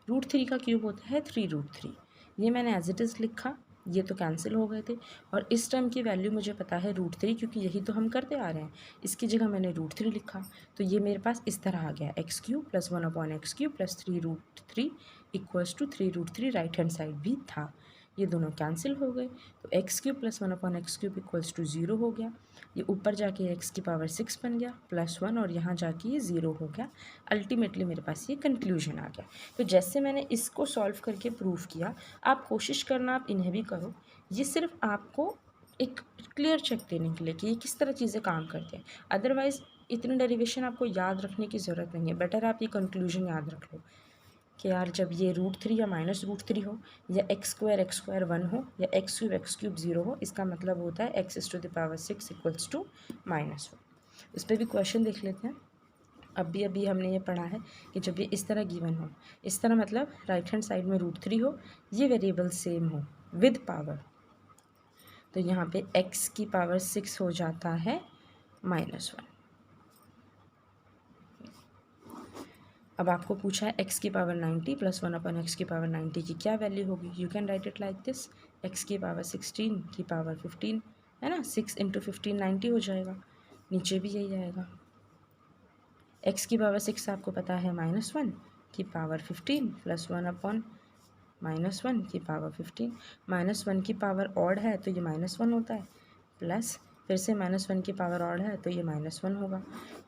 √3 का क्यूब होता है 3√3, ये मैंने एज इट इज़ लिखा, ये तो कैंसिल हो गए थे। और इस टर्म की वैल्यू मुझे पता है √3, क्योंकि यही तो हम करते आ रहे हैं, इसकी जगह मैंने √3 लिखा, तो ये मेरे पास इस तरह आ गया x³ plus 1/x³ plus 3√3 equals to 3√3। Right hand side भी था, ये दोनों कैंसिल हो गए, तो x³ plus 1/x³ equals to 0 हो गया। ये ऊपर जाके x⁻6 बन गया प्लस 1, और यहाँ जाके ये 0 हो गया। अल्टीमेटली मेरे पास ये कंक्लूजन आ गया। तो जैसे मैंने इसको सॉल्व करके प्रूव किया, आप कोशिश करना आप इन्हें भी करो। ये सिर्फ आपको एक क्लियर चेक देने के लिए कि ये किस तरह चीज़ें काम करते हैं। अदरवाइज़ इतनी डेरिवेशन आपको याद रखने की ज़रूरत नहीं है, बेटर आप ये कंक्लूजन याद रख लो कि यार जब ये √3 या -√3 हो, या x² 1 हो, या x³ 0 हो, इसका मतलब होता है x⁻6 इक्वल्स टू -1। इस पर भी क्वेश्चन देख लेते हैं। अभी हमने ये पढ़ा है कि जब ये इस तरह गिवन हो, इस तरह मतलब राइट हैंड साइड में √3 हो, ये वेरिएबल सेम हो विद पावर, तो यहाँ पे x⁻6 हो जाता है -1। अब आपको पूछा है x⁻90 प्लस 1/x⁻90 की क्या वैल्यू होगी, you can write it like this x⁻16 है ना, 6 × 15 90 हो जाएगा, नीचे भी यही आएगा। x⁻6 आपको पता है -1 की पावर 15 प्लस 1/-1 की पावर 15, -1 की पावर ऑड है तो ये -1 होता है, प्लस फिर से -1 की पावर ऑड है तो ये -1 होगा।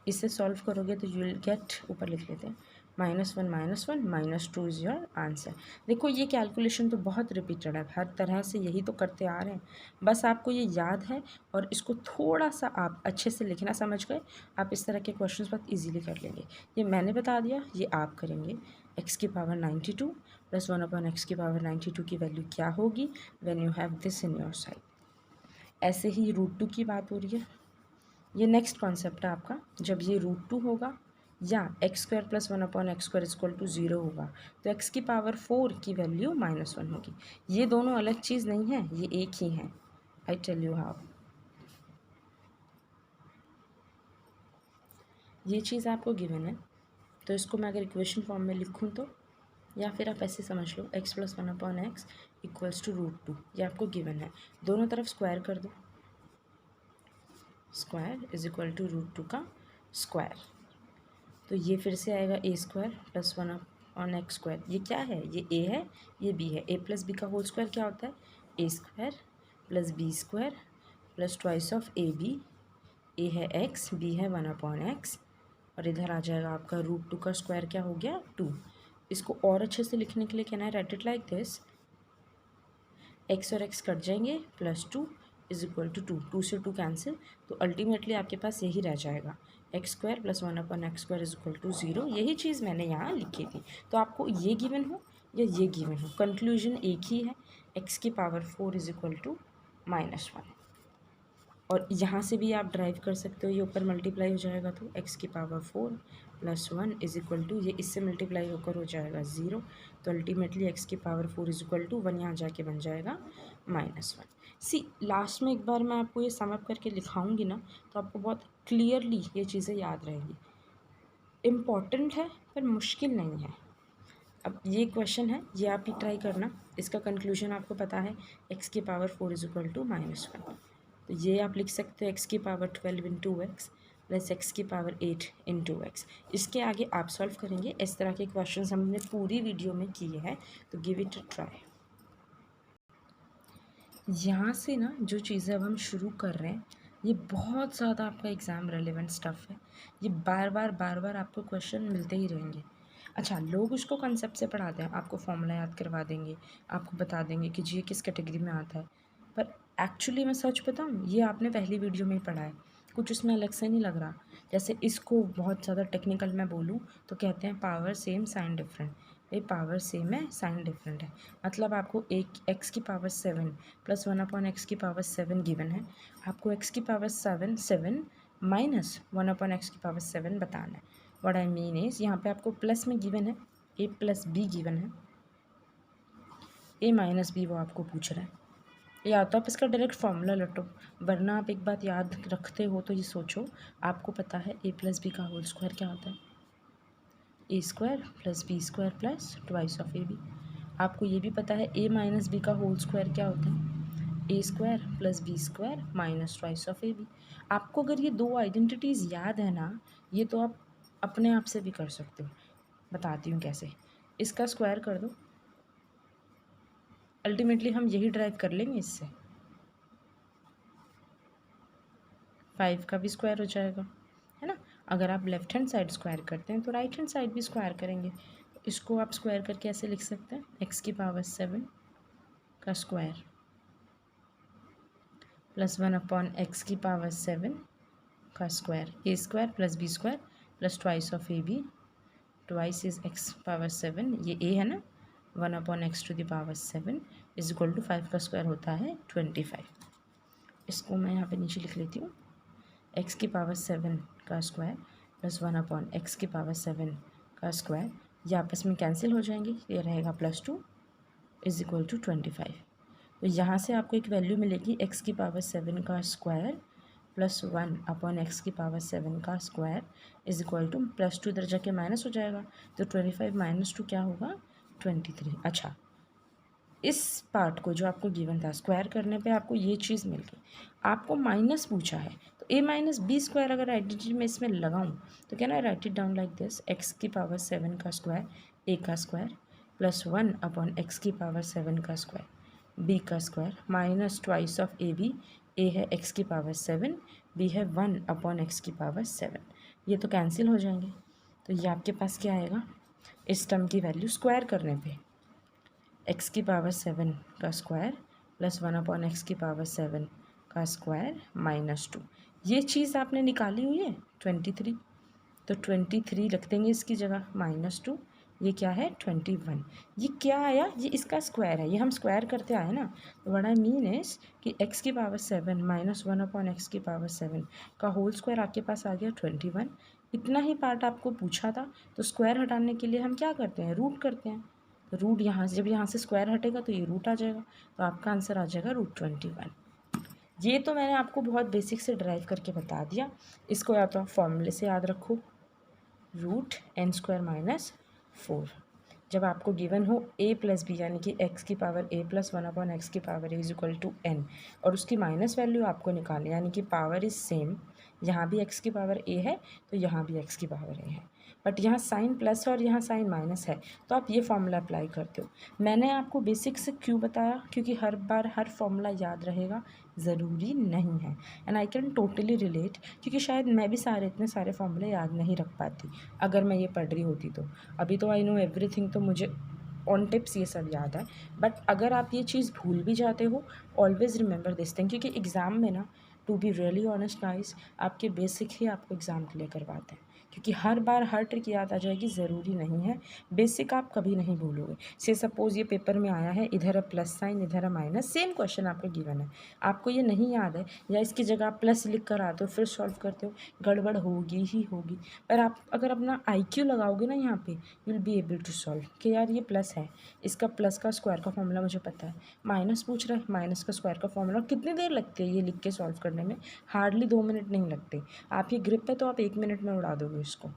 इसे सॉल्व करोगे तो यू विल गेट, ऊपर लिख लेते हैं -1 -2 इज़ योर आंसर। देखो ये कैलकुलेशन तो बहुत रिपीटेड है, हर तरह से यही तो करते आ रहे हैं, बस आपको ये याद है और इसको थोड़ा सा आप अच्छे से लिखना समझ गए, आप इस तरह के क्वेश्चंस बहुत इजीली कर लेंगे। ये मैंने बता दिया, ये आप करेंगे। x⁻92 प्लस 1/x⁻92 की वैल्यू क्या होगी when you have this in your side. ऐसे ही √2 की बात हो रही है, ये नेक्स्ट कॉन्सेप्ट है आपका। जब ये √2 होगा या x² plus 1/x² equal to 0 होगा, तो x⁴ की वैल्यू -1 होगी। ये दोनों अलग चीज़ नहीं है, ये एक ही है। I tell you how. ये चीज़ आपको गिवन है, तो इसको मैं अगर इक्वेशन फॉर्म में लिखूँ तो, या फिर आप ऐसे समझ लो x + 1/x = √2, ये आपको गिवन है। दोनों तरफ स्क्वायर कर दो, स्क्वायर = √2 का स्क्वायर, तो ये फिर से आएगा a² + 1/x²। ये क्या है? ये a है, ये b है। a + b का होल स्क्वायर क्या होता है? a² + b² + twice of ab। a है x, b है 1/x, और इधर आ जाएगा आपका √2 का स्क्वायर, क्या हो गया? 2। इसको और अच्छे से लिखने के लिए कहना है right it like this, x और x कट जाएंगे, +2 = 2, 2 से 2 कैंसिल, तो अल्टीमेटली आपके पास यही रह जाएगा x² + 1/x² = 0। यही चीज़ मैंने यहाँ लिखी थी। तो आपको ये गिवन हो या ये गिवन हो, कंक्लूजन एक ही है, x⁴ = -1। और यहाँ से भी आप ड्राइव कर सकते हो, ये ऊपर मल्टीप्लाई हो जाएगा तो x⁴ + 1 = ये इससे मल्टीप्लाई होकर हो जाएगा 0, तो अल्टीमेटली x⁴ = 1 यहाँ जाके बन जाएगा -1। सी लास्ट में एक बार मैं आपको ये समअप करके लिखाऊंगी ना, तो आपको बहुत क्लियरली ये चीज़ें याद रहेंगी। इम्पॉर्टेंट है पर मुश्किल नहीं है। अब ये क्वेश्चन है, ये आप ही ट्राई करना, इसका कंक्लूजन आपको पता है x⁴ = -1, तो ये आप लिख सकते हो x⁴ 12 × x + x⁴ 8 × x। इसके आगे आप सॉल्व करेंगे। इस तरह के क्वेश्चन हमने पूरी वीडियो में किए हैं, तो गिव इट अ ट्राई। यहाँ से ना जो चीज़ें अब हम शुरू कर रहे हैं, ये बहुत ज़्यादा आपका एग्ज़ाम रेलेवेंट स्टफ़ है। ये बार बार आपको क्वेश्चन मिलते ही रहेंगे। अच्छा, लोग उसको कंसेप्ट से पढ़ाते हैं, आपको फॉर्मूला याद करवा देंगे, आपको बता देंगे कि जी ये किस कैटेगरी में आता है, पर एक्चुअली मैं सच बताऊँ, ये आपने पहली वीडियो में ही पढ़ा है, कुछ उसमें अलग से नहीं लग रहा। जैसे इसको बहुत ज़्यादा टेक्निकल मैं बोलूँ तो कहते हैं पावर सेम साइन डिफरेंट। भाई पावर सेम है, साइन डिफरेंट है, मतलब आपको एक x⁴ 7 + 1/x⁴ 7 गिवन है, आपको x⁴ 7 -1/x⁴ 7 बताना है। व्हाट आई मीन इज़, यहाँ पे आपको प्लस में गिवन है a + b गिवन है, a - b वो आपको पूछ रहा है, या तो आप इसका डायरेक्ट फार्मूला लटो, वरना आप एक बात याद रखते हो तो ये सोचो, आपको पता है a + b का होल स्क्वायर क्या होता है? a² + b² + twice of ab। आपको ये भी पता है a - b का होल स्क्वायर क्या होता है? a² + b² - twice of ab। आपको अगर ये दो आइडेंटिटीज़ याद है ना, ये तो आप अपने आप से भी कर सकते हो। बताती हूँ कैसे। इसका स्क्वायर कर दो, अल्टीमेटली हम यही ड्राइव कर लेंगे इससे, 5 का भी स्क्वायर हो जाएगा, है ना। अगर आप लेफ्ट हैंड साइड स्क्वायर करते हैं तो राइट हैंड साइड भी स्क्वायर करेंगे। इसको आप स्क्वायर करके ऐसे लिख सकते हैं x⁴ 7 का स्क्वायर + 1/x⁴ 7 का square, a² + b² + twice of ab, twice is x⁴ 7, ये a है ना, 1/x⁴ 7 = 5 का स्क्वायर होता है 25। इसको मैं यहाँ पे नीचे लिख लेती हूँ, x⁴ 7 का स्क्वायर + 1/x⁴ 7 का स्क्वायर, ये आपस में कैंसिल हो जाएंगे, ये रहेगा +2 = 25। तो यहाँ से आपको एक वैल्यू मिलेगी x⁴ 7 का स्क्वायर + 1/x⁴ 7 का स्क्वायर +2, इधर जाके माइनस हो जाएगा, तो 25 - 2 क्या होगा? 23। अच्छा, इस पार्ट को जो आपको गिवन था स्क्वायर करने पे आपको ये चीज़ मिल गई, आपको माइनस पूछा है, तो a - b² अगर आइडेंटिटी में इसमें लगाऊं तो क्या ना, right it down like this, x⁴ 7 का स्क्वायर a का स्क्वायर + 1/x⁴ 7 का स्क्वायर b का square minus twice of ab, a है x⁴ 7, b है 1/x⁴ 7, ये तो कैंसिल हो जाएंगे, तो ये आपके पास क्या आएगा, इस टर्म की वैल्यू स्क्वायर करने पे x⁴ 7 का स्क्वायर + 1/x⁴ 7 का स्क्वायर -2, ये चीज़ आपने निकाली हुई है 23, तो 23 रख देंगे इसकी जगह, -2, ये क्या है 21। ये क्या आया? ये इसका स्क्वायर है, ये हम स्क्वायर करते आए ना, तो व्हाट आई मीन इज़ कि x⁴ 7 - 1/x⁴ 7 का होल स्क्वायर आपके पास आ गया 21। इतना ही पार्ट आपको पूछा था, तो स्क्वायर हटाने के लिए हम क्या करते हैं? रूट करते हैं, तो रूट यहाँ से, जब यहाँ से स्क्वायर हटेगा तो ये रूट आ जाएगा, तो आपका आंसर आ जाएगा √21। ये तो मैंने आपको बहुत बेसिक से ड्राइव करके बता दिया, इसको या तो आप फॉर्मूले से याद रखो रूट एन स्क्वायर माइनस 4। जब आपको गिवन हो a प्लस बी यानी कि x की पावर a प्लस 1/x की power a is equal to n और उसकी माइनस वैल्यू आपको निकालनी यानी कि पावर इज सेम, यहाँ भी x की पावर a है तो यहाँ भी x की पावर a है, बट यहाँ साइन प्लस और यहाँ साइन माइनस है तो आप ये फॉर्मूला अप्लाई करते हो। मैंने आपको बेसिक से क्यों बताया, क्योंकि हर बार हर फॉर्मूला याद रहेगा ज़रूरी नहीं है, and I can totally relate, क्योंकि शायद मैं भी इतने सारे फॉर्मूले याद नहीं रख पाती अगर मैं ये पढ़ रही होती तो। अभी तो आई नो एवरीथिंग, तो मुझे ऑन टिप्स ये सब याद है, बट अगर आप ये चीज़ भूल भी जाते हो ऑलवेज़ रिमेंबर दिस थिंग, क्योंकि एग्ज़ाम में ना, to be really honest guys, आपके बेसिक ही आपको एग्ज़ाम के लिए करवाते हैं, क्योंकि हर बार हर ट्रिक याद आ जाएगी ज़रूरी नहीं है, बेसिक आप कभी नहीं भूलोगे। से सपोज़ ये पेपर में आया है, इधर है प्लस साइन इधर है माइनस, सेम क्वेश्चन आपको गिवन है, आपको ये नहीं याद है या इसकी जगह आप प्लस लिख कर आते हो फिर सॉल्व करते हो, गड़बड़ होगी ही होगी। पर आप अगर अपना IQ लगाओगे ना यहाँ पे, you will be able to solve कि यार ये प्लस है, इसका प्लस का स्क्वायर का फॉर्मूला मुझे पता है, माइनस पूछ रहा है माइनस का स्क्वायर का फॉर्मूला, कितनी देर लगती है ये लिख के सॉल्व करने में, हार्डली 2 मिनट नहीं लगते। आप ये ग्रिप है तो आप 1 मिनट में उड़ा दोगे इसको।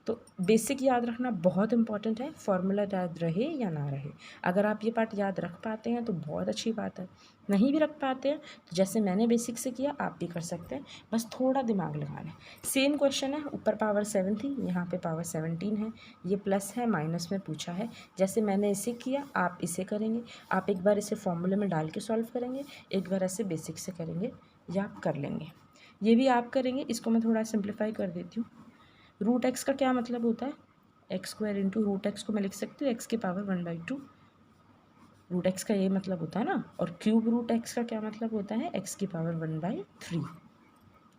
तो बेसिक याद रखना बहुत इंपॉर्टेंट है, फॉर्मूला याद रहे या ना रहे। अगर आप ये पार्ट याद रख पाते हैं तो बहुत अच्छी बात है, नहीं भी रख पाते हैं तो जैसे मैंने बेसिक से किया आप भी कर सकते हैं, बस थोड़ा दिमाग लगाना है। सेम क्वेश्चन है, ऊपर पावर 7 थी, यहाँ पे पावर 17 है, ये प्लस है माइनस में पूछा है, जैसे मैंने इसे किया आप इसे करेंगे। आप एक बार इसे फॉर्मूले में डाल के सॉल्व करेंगे, एक बार ऐसे बेसिक से करेंगे, या आप कर लेंगे। ये भी आप करेंगे, इसको मैं थोड़ा सिंप्लीफाई कर देती हूँ। रूट एक्स का क्या मतलब होता है, x square into root x को मैं लिख सकती हूँ एक्स की पावर 1/2, रूट एक्स का ये मतलब होता है ना, और क्यूब रूट एक्स का क्या मतलब होता है, एक्स की पावर 1/3।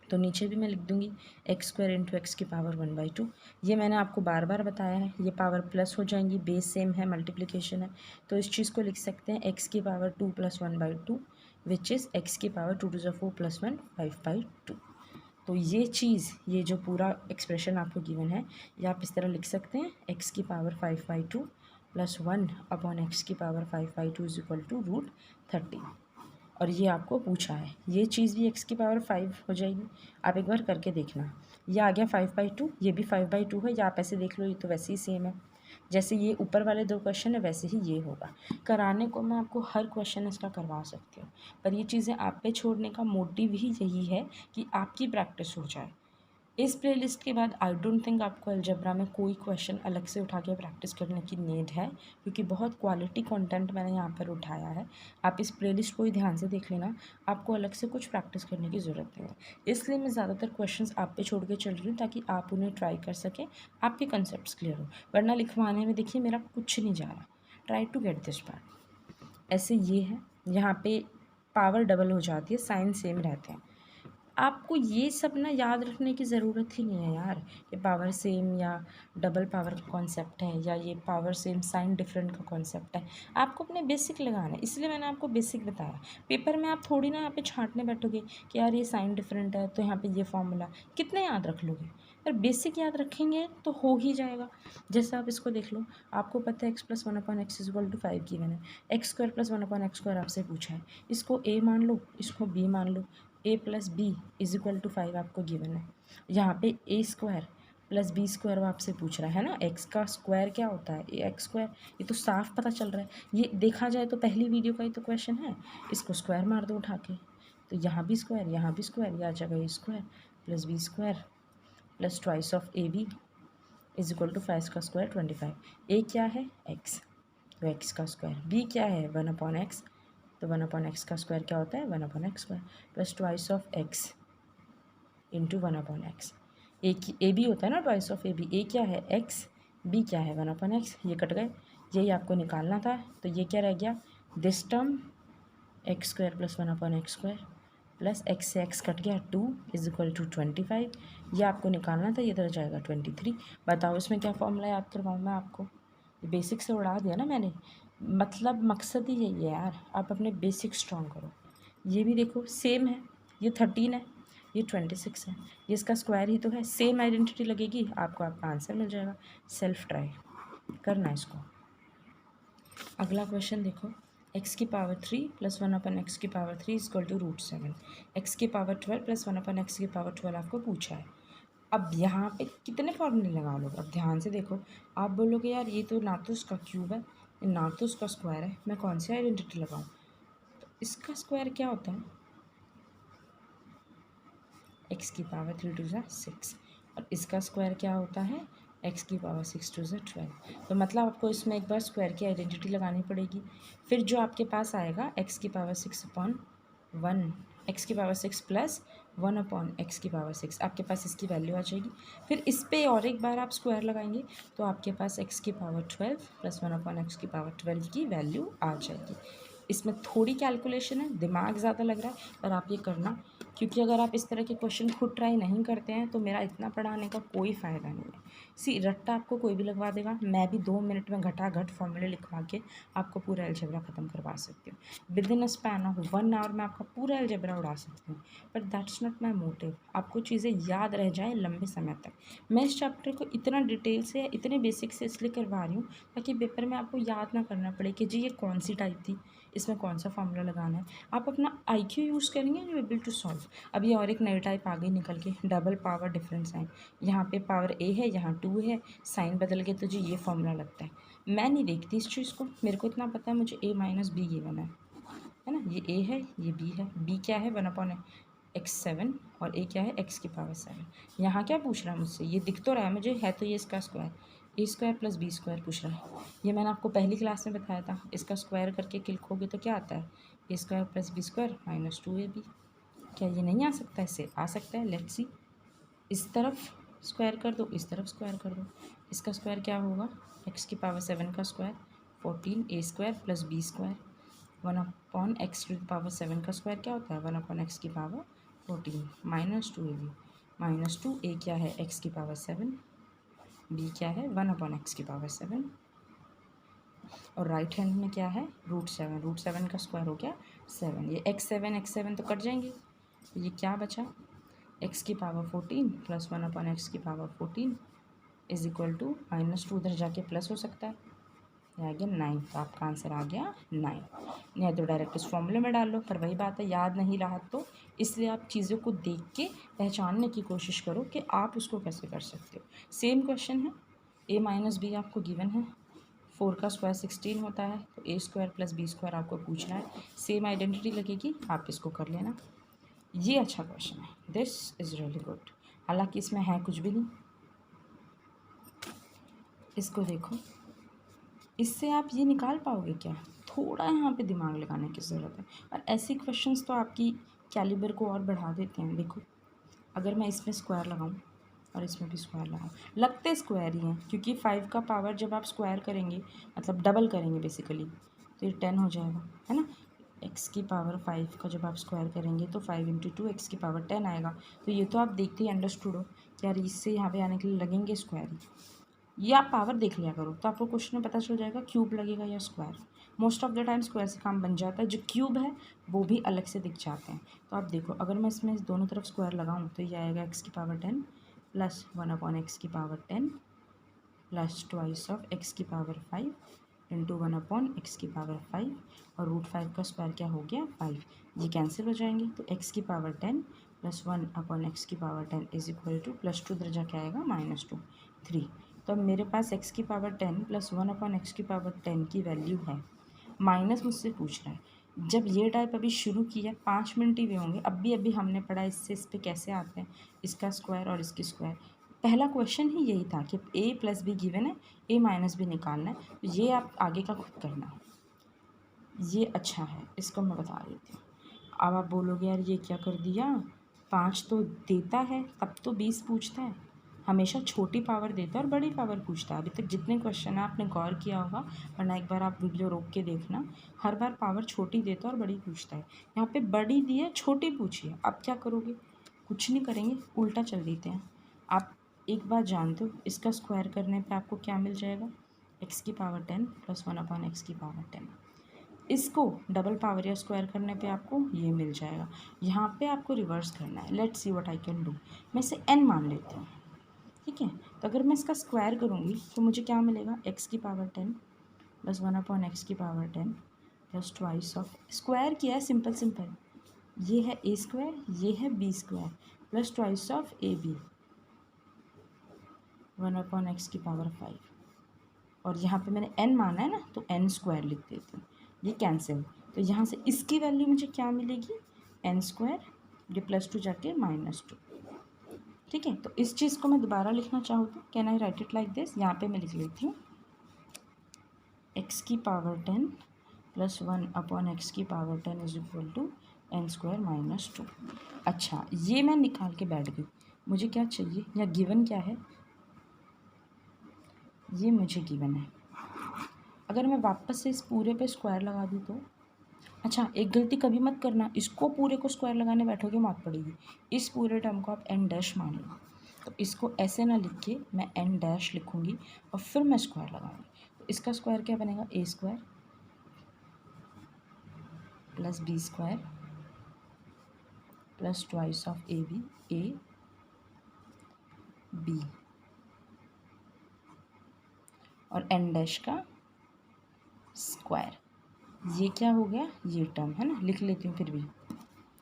तो नीचे भी मैं लिख दूँगी एक्स स्क्वायर इंटू एक्स की पावर 1/2। ये मैंने आपको बार बार बताया है, ये पावर प्लस हो जाएंगी, बेस सेम है, मल्टीप्लिकेशन है, तो इस चीज़ को लिख सकते हैं एक्स की पावर 2 + 1/2 विच इज़ एक्स की पावर 2 to the 4 + 1 5/2। तो ये चीज़, ये जो पूरा एक्सप्रेशन आपको गिवन है, ये आप इस तरह लिख सकते हैं एक्स की पावर 5/2 + 1 / एक्स की पावर 5/2 इज इक्वल टू √30। और ये आपको पूछा है, ये चीज़ भी एक्स की पावर 5 हो जाएगी। आप एक बार करके देखना, ये आ गया 5/2, ये भी 5/2 है, या आप ऐसे देख लो, ये तो वैसे ही सेम है, जैसे ये ऊपर वाले 2 क्वेश्चन है वैसे ही ये होगा। कराने को मैं आपको हर क्वेश्चन इसका करवा सकती हूँ, पर ये चीज़ें आप पे छोड़ने का मोटिव ही यही है कि आपकी प्रैक्टिस हो जाए। इस प्लेलिस्ट के बाद आई डोंट थिंक आपको अलजेब्रा में कोई क्वेश्चन अलग से उठा के प्रैक्टिस करने की नीड है, क्योंकि बहुत क्वालिटी कंटेंट मैंने यहाँ पर उठाया है। आप इस प्लेलिस्ट को ही ध्यान से देख लेना, आपको अलग से कुछ प्रैक्टिस करने की ज़रूरत नहीं है। इसलिए मैं ज़्यादातर क्वेश्चंस आप पे छोड़ के चल रही हूँ ताकि आप उन्हें ट्राई कर सकें, आपके कंसेप्ट क्लियर हो, वरना लिखवाने में देखिए मेरा कुछ नहीं जा रहा। Try to get this part. ऐसे ये है, यहाँ पे पावर डबल हो जाती है, साइन सेम रहते हैं। आपको ये सब ना याद रखने की ज़रूरत ही नहीं है यार, ये पावर सेम या डबल पावर का कॉन्सेप्ट है, या ये पावर सेम साइन डिफरेंट का कॉन्सेप्ट है। आपको अपने बेसिक लगाना है, इसलिए मैंने आपको बेसिक बताया। पेपर में आप थोड़ी ना यहाँ पे छांटने बैठोगे कि यार ये साइन डिफरेंट है तो यहाँ पे ये फॉर्मूला, कितने याद रख लोगे। पर बेसिक याद रखेंगे तो हो ही जाएगा। जैसे आप इसको देख लो, आपको पता है x + 1/x = 5 की मैंने x² + 1/x² आपसे पूछा है, इसको a मान लो, इसको b मान लो, a + b = 5 आपको गिवन है। यहाँ पे a² + b² वो आपसे पूछ रहा है ना, x का स्क्वायर क्या होता है, x², ये तो साफ पता चल रहा है, ये देखा जाए तो पहली वीडियो का ही तो क्वेश्चन है। इसको स्क्वायर मार दो उठा के, तो यहाँ भी स्क्वायर यहाँ भी स्क्वायर, ये आ जाएगा a² + b² + twice of ab = 5 का स्क्वायर 25। a क्या है, x, तो x का स्क्वायर, b क्या है 1/x, तो 1/x का स्क्वायर क्या होता है 1/x² + twice of x × 1/x। A b होता है ना twice of a b, a क्या है x, b क्या है 1/x, ये कट गए, यही आपको निकालना था। तो ये क्या रह गया, this term x² + 1/x² plus x से x कट गया 2 = 25, ये आपको निकालना था, ये इधर जाएगा 23। बताओ इसमें क्या फॉर्मूला याद करवाऊँ मैं आपको, बेसिक से उड़ा दिया ना मैंने, मतलब मकसद ही यही है यार, आप अपने बेसिक स्ट्रॉन्ग करो। ये भी देखो सेम है, ये 13 है, ये 26 है, ये इसका स्क्वायर ही तो है, सेम आइडेंटिटी लगेगी आपको, आपका आंसर मिल जाएगा। सेल्फ ट्राई करना इसको। अगला क्वेश्चन देखो, x की पावर 3 + 1/x की पावर 3 = √7, x की पावर 12 + 1/x की पावर 12 आपको पूछा है। अब यहाँ पे कितने फॉर्मूले लगा लोगे? अब ध्यान से देखो, आप बोलोगे यार ये तो ना तो उसका क्यूब है ना तो उसका स्क्वायर है, मैं कौन सी आइडेंटिटी लगाऊँ? तो इसका स्क्वायर क्या होता है? एक्स की पावर 3 टू ज़ा 6, और इसका स्क्वायर क्या होता है? एक्स की पावर 6 टू ज़ा 12। तो मतलब आपको इसमें एक बार स्क्वायर की आइडेंटिटी लगानी पड़ेगी। फिर जो आपके पास आएगा एक्स की पावर 6 अपॉन 1, एक्स की पावर 6 प्लस 1 अपॉन एक्स की पावर 6, आपके पास इसकी वैल्यू आ जाएगी। फिर इस पर और एक बार आप स्क्वायर लगाएंगे तो आपके पास एक्स की पावर 12 प्लस 1 अपॉन एक्स की पावर 12 की वैल्यू आ जाएगी। इसमें थोड़ी कैलकुलेशन है, दिमाग ज़्यादा लग रहा है, पर आप ये करना, क्योंकि अगर आप इस तरह के क्वेश्चन खुद ट्राई नहीं करते हैं तो मेरा इतना पढ़ाने का कोई फ़ायदा नहीं है। सी रट्टा आपको कोई भी लगवा देगा, मैं भी 2 मिनट में घटाघट फॉर्मूले लिखवा के आपको पूरा अलजेब्रा ख़त्म करवा सकती हूँ। Within a span of 1 hour में आपका पूरा अलजेब्रा उड़ा सकती हूँ, but that's not my motive. आपको चीज़ें याद रह जाए लंबे समय तक। मैं इस चैप्टर को इतना डिटेल से, इतने बेसिक से इसलिए करवा रही हूँ ताकि पेपर में आपको याद ना करना पड़े कि जी ये कौन सी टाइप थी, इसमें कौन सा फॉर्मूला लगाना है। आप अपना IQ यूज़ करेंगे यू एबल टू सॉल्व। अभी और एक नई टाइप आ गई निकल के, डबल पावर डिफरेंट साइन। यहाँ पे पावर A है, यहाँ 2 है, साइन बदल के तो जी ये फॉर्मूला लगता है। मैं नहीं देखती इस चीज़ को, मेरे को इतना पता है, मुझे A माइनस बी गिवन है ना। ये A है, ये B है। B क्या है? 1/x7, और A क्या है? x की पावर 7। यहाँ क्या पूछ रहा है मुझसे? ये दिख तो रहा है मुझे, है तो ये इसका स्क्वायर, ए स्क्वायर प्लस बी स्क्वायर पूछ रहा है। ये मैंने आपको पहली क्लास में बताया था, इसका स्क्वायर करके लिखोगे तो क्या आता है? A square plus B square minus 2ab। क्या ये नहीं आ सकता? इससे आ सकता है। Let's see. इस तरफ स्क्वायर कर दो, इस तरफ स्क्वायर कर दो। इसका स्क्वायर क्या होगा? एक्स की पावर 7 का square 14 a square plus B square. 1/x to the power 7 का स्क्वायर क्या होता है? 1/x की पावर 14 माइनस 2ab। माइनस 2, ए क्या है? x की पावर 7, बी क्या है? 1/x की पावर 7, और राइट हैंड में क्या है? √7। √7 का स्क्वायर हो गया 7। ये x7 तो कट जाएंगे, तो ये क्या बचा? x की पावर 14 प्लस 1/x की पावर 14 इज इक्वल टू -2, उधर जाके प्लस हो सकता है, ये आ गया 9। तो आपका आंसर आ गया 9। या तो डायरेक्ट इस फॉर्मूले में डाल लो, पर वही बात है, याद नहीं रहा तो इसलिए आप चीज़ों को देख के पहचानने की कोशिश करो कि आप उसको कैसे कर सकते हो। सेम क्वेश्चन है, a माइनस बी आपको गिवन है, 4 का स्क्वायर 16 होता है, तो ए स्क्वायर प्लस बी स्क्वायर आपको पूछना है। सेम आइडेंटिटी लगेगी, आप इसको कर लेना। ये अच्छा क्वेश्चन है, दिस इज़ रियली गुड। हालांकि इसमें है कुछ भी नहीं, इसको देखो, इससे आप ये निकाल पाओगे क्या? थोड़ा यहाँ पे दिमाग लगाने की ज़रूरत है, और ऐसे क्वेश्चंस तो आपकी कैलिबर को और बढ़ा देते हैं। देखो, अगर मैं इसमें स्क्वायर लगाऊं और इसमें भी स्क्वायर लगाऊं, लगते स्क्वायर ही हैं, क्योंकि 5 का पावर जब आप स्क्वायर करेंगे, मतलब डबल करेंगे बेसिकली, तो ये 10 हो जाएगा, है ना। एक्स की पावर 5 का जब आप स्क्वायर करेंगे तो 5 इंटू 2 एक्स की पावर 10 आएगा। तो ये तो आप देखते ही अंडरस्टूड हो कि यार इससे यहाँ पे आने के लिए लगेंगे स्क्वायर ही। ये आप पावर देख लिया करो तो आपको क्वेश्चन में पता चल जाएगा क्यूब लगेगा या square. Most of the time square से काम बन जाता है, जो क्यूब है वो भी अलग से दिख जाते हैं। तो आप देखो, अगर मैं इसमें दोनों तरफ स्क्वायर लगाऊं तो ये आएगा एक्स की पावर 10 प्लस 1/x की power 10 plus twice of x की पावर 5 इंटू 1/x की पावर 5, और √5 का स्क्वायर क्या हो गया? 5। ये कैंसिल हो जाएंगे, तो एक्स की पावर 10 प्लस 1/x की power 10 is equal two plus 2 दर्जा क्या आएगा? -2, 3। तो अब मेरे पास x की पावर 10 प्लस 1/x की पावर 10 की वैल्यू है। माइनस मुझसे पूछ रहा है। जब ये टाइप अभी शुरू किया 5 मिनट ही हुए होंगे, अभी हमने पढ़ा इससे इस पे कैसे आते हैं, इसका स्क्वायर और इसकी स्क्वायर। पहला क्वेश्चन ही यही था कि a प्लस बी गिवन है, a माइनस बी निकालना है। तो ये आप आगे का खुद करना, ये अच्छा है, इसको मैं बता देती हूँ। अब आप बोलोगे यार ये क्या कर दिया, 5 तो देता है तब तो 20 पूछता है, हमेशा छोटी पावर देता है और बड़ी पावर पूछता है। अभी तक जितने क्वेश्चन है आपने गौर किया होगा, वरना एक बार आप वीडियो रोक के देखना, हर बार पावर छोटी देता है और बड़ी पूछता है। यहाँ पे बड़ी दी है, छोटी पूछी है, अब क्या करोगे? कुछ नहीं करेंगे, उल्टा चल देते हैं। आप एक बात जानते हो, इसका स्क्वायर करने पे आपको क्या मिल जाएगा? एक्स की पावर 10 प्लस 1/x की पावर 10। इसको डबल पावर या स्क्वायर करने पे आपको ये मिल जाएगा। यहाँ पे आपको रिवर्स करना है। Let's see what I can do. मैं इसे n मान लेती हूँ, ठीक है। तो अगर मैं इसका स्क्वायर करूँगी तो मुझे क्या मिलेगा? एक्स की पावर 10 प्लस 1/x की power 10 plus twice of, square किया है, सिंपल सिंपल, ये है ए स्क्वायर, ये है b square plus twice of a b. 1/x की पावर 5, और यहाँ पे मैंने n माना है ना, तो n स्क्वायर लिख देती हूँ, ये कैंसिल। तो यहाँ से इसकी वैल्यू मुझे क्या मिलेगी, n स्क्वायर, ये +2 जाके -2। ठीक है, तो इस चीज़ को मैं दोबारा लिखना चाहूँ तो can I write it like this, यहाँ पे मैं लिख लेती हूँ x की पावर 10 + 1/x की पावर 10 = n स्क्वायर -2। अच्छा, ये मैं निकाल के बैठ गई। मुझे क्या चाहिए, या गिवन क्या है, ये मुझे गिवन है। अगर मैं वापस से इस पूरे पे स्क्वायर लगा दूँ तो, अच्छा एक गलती कभी मत करना, इसको पूरे को स्क्वायर लगाने बैठोगे मौत पड़ेगी। इस पूरे टर्म को आप n डैश मान लो, तो इसको ऐसे ना लिख के मैं n डैश लिखूँगी और फिर मैं स्क्वायर लगाऊंगी। तो इसका स्क्वायर क्या बनेगा, a square + b square + twice of ab, a b, और n डैश का स्क्वायर। ये क्या हो गया, ये टर्म है ना, लिख लेती हूँ फिर भी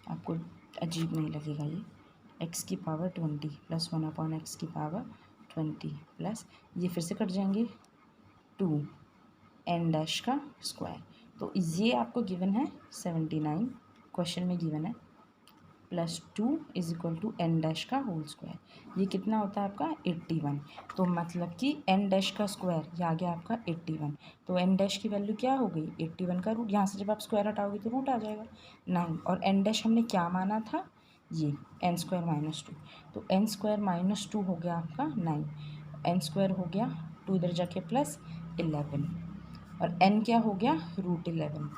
आपको अजीब नहीं लगेगा। ये x की पावर 20 + 1/x की पावर 20 प्लस ये फिर से कट जाएंगे 2 n डैश का स्क्वायर। तो ये आपको गिवन है 79, क्वेश्चन में गिवन है, +2 = n डैश का होल स्क्वायर। ये कितना होता है आपका 81। तो मतलब कि n डैश का स्क्वायर, ये आ गया आपका 81। तो n डैश की वैल्यू क्या हो गई, 81 का रूट। यहाँ से जब आप स्क्वायर हटाओगे तो रूट आ जाएगा 9, और n डैश हमने क्या माना था, ये n स्क्वायर -2। तो n स्क्वायर -2 हो गया आपका 9, n स्क्वायर हो गया 2 इधर जाके +11, और n क्या हो गया √11।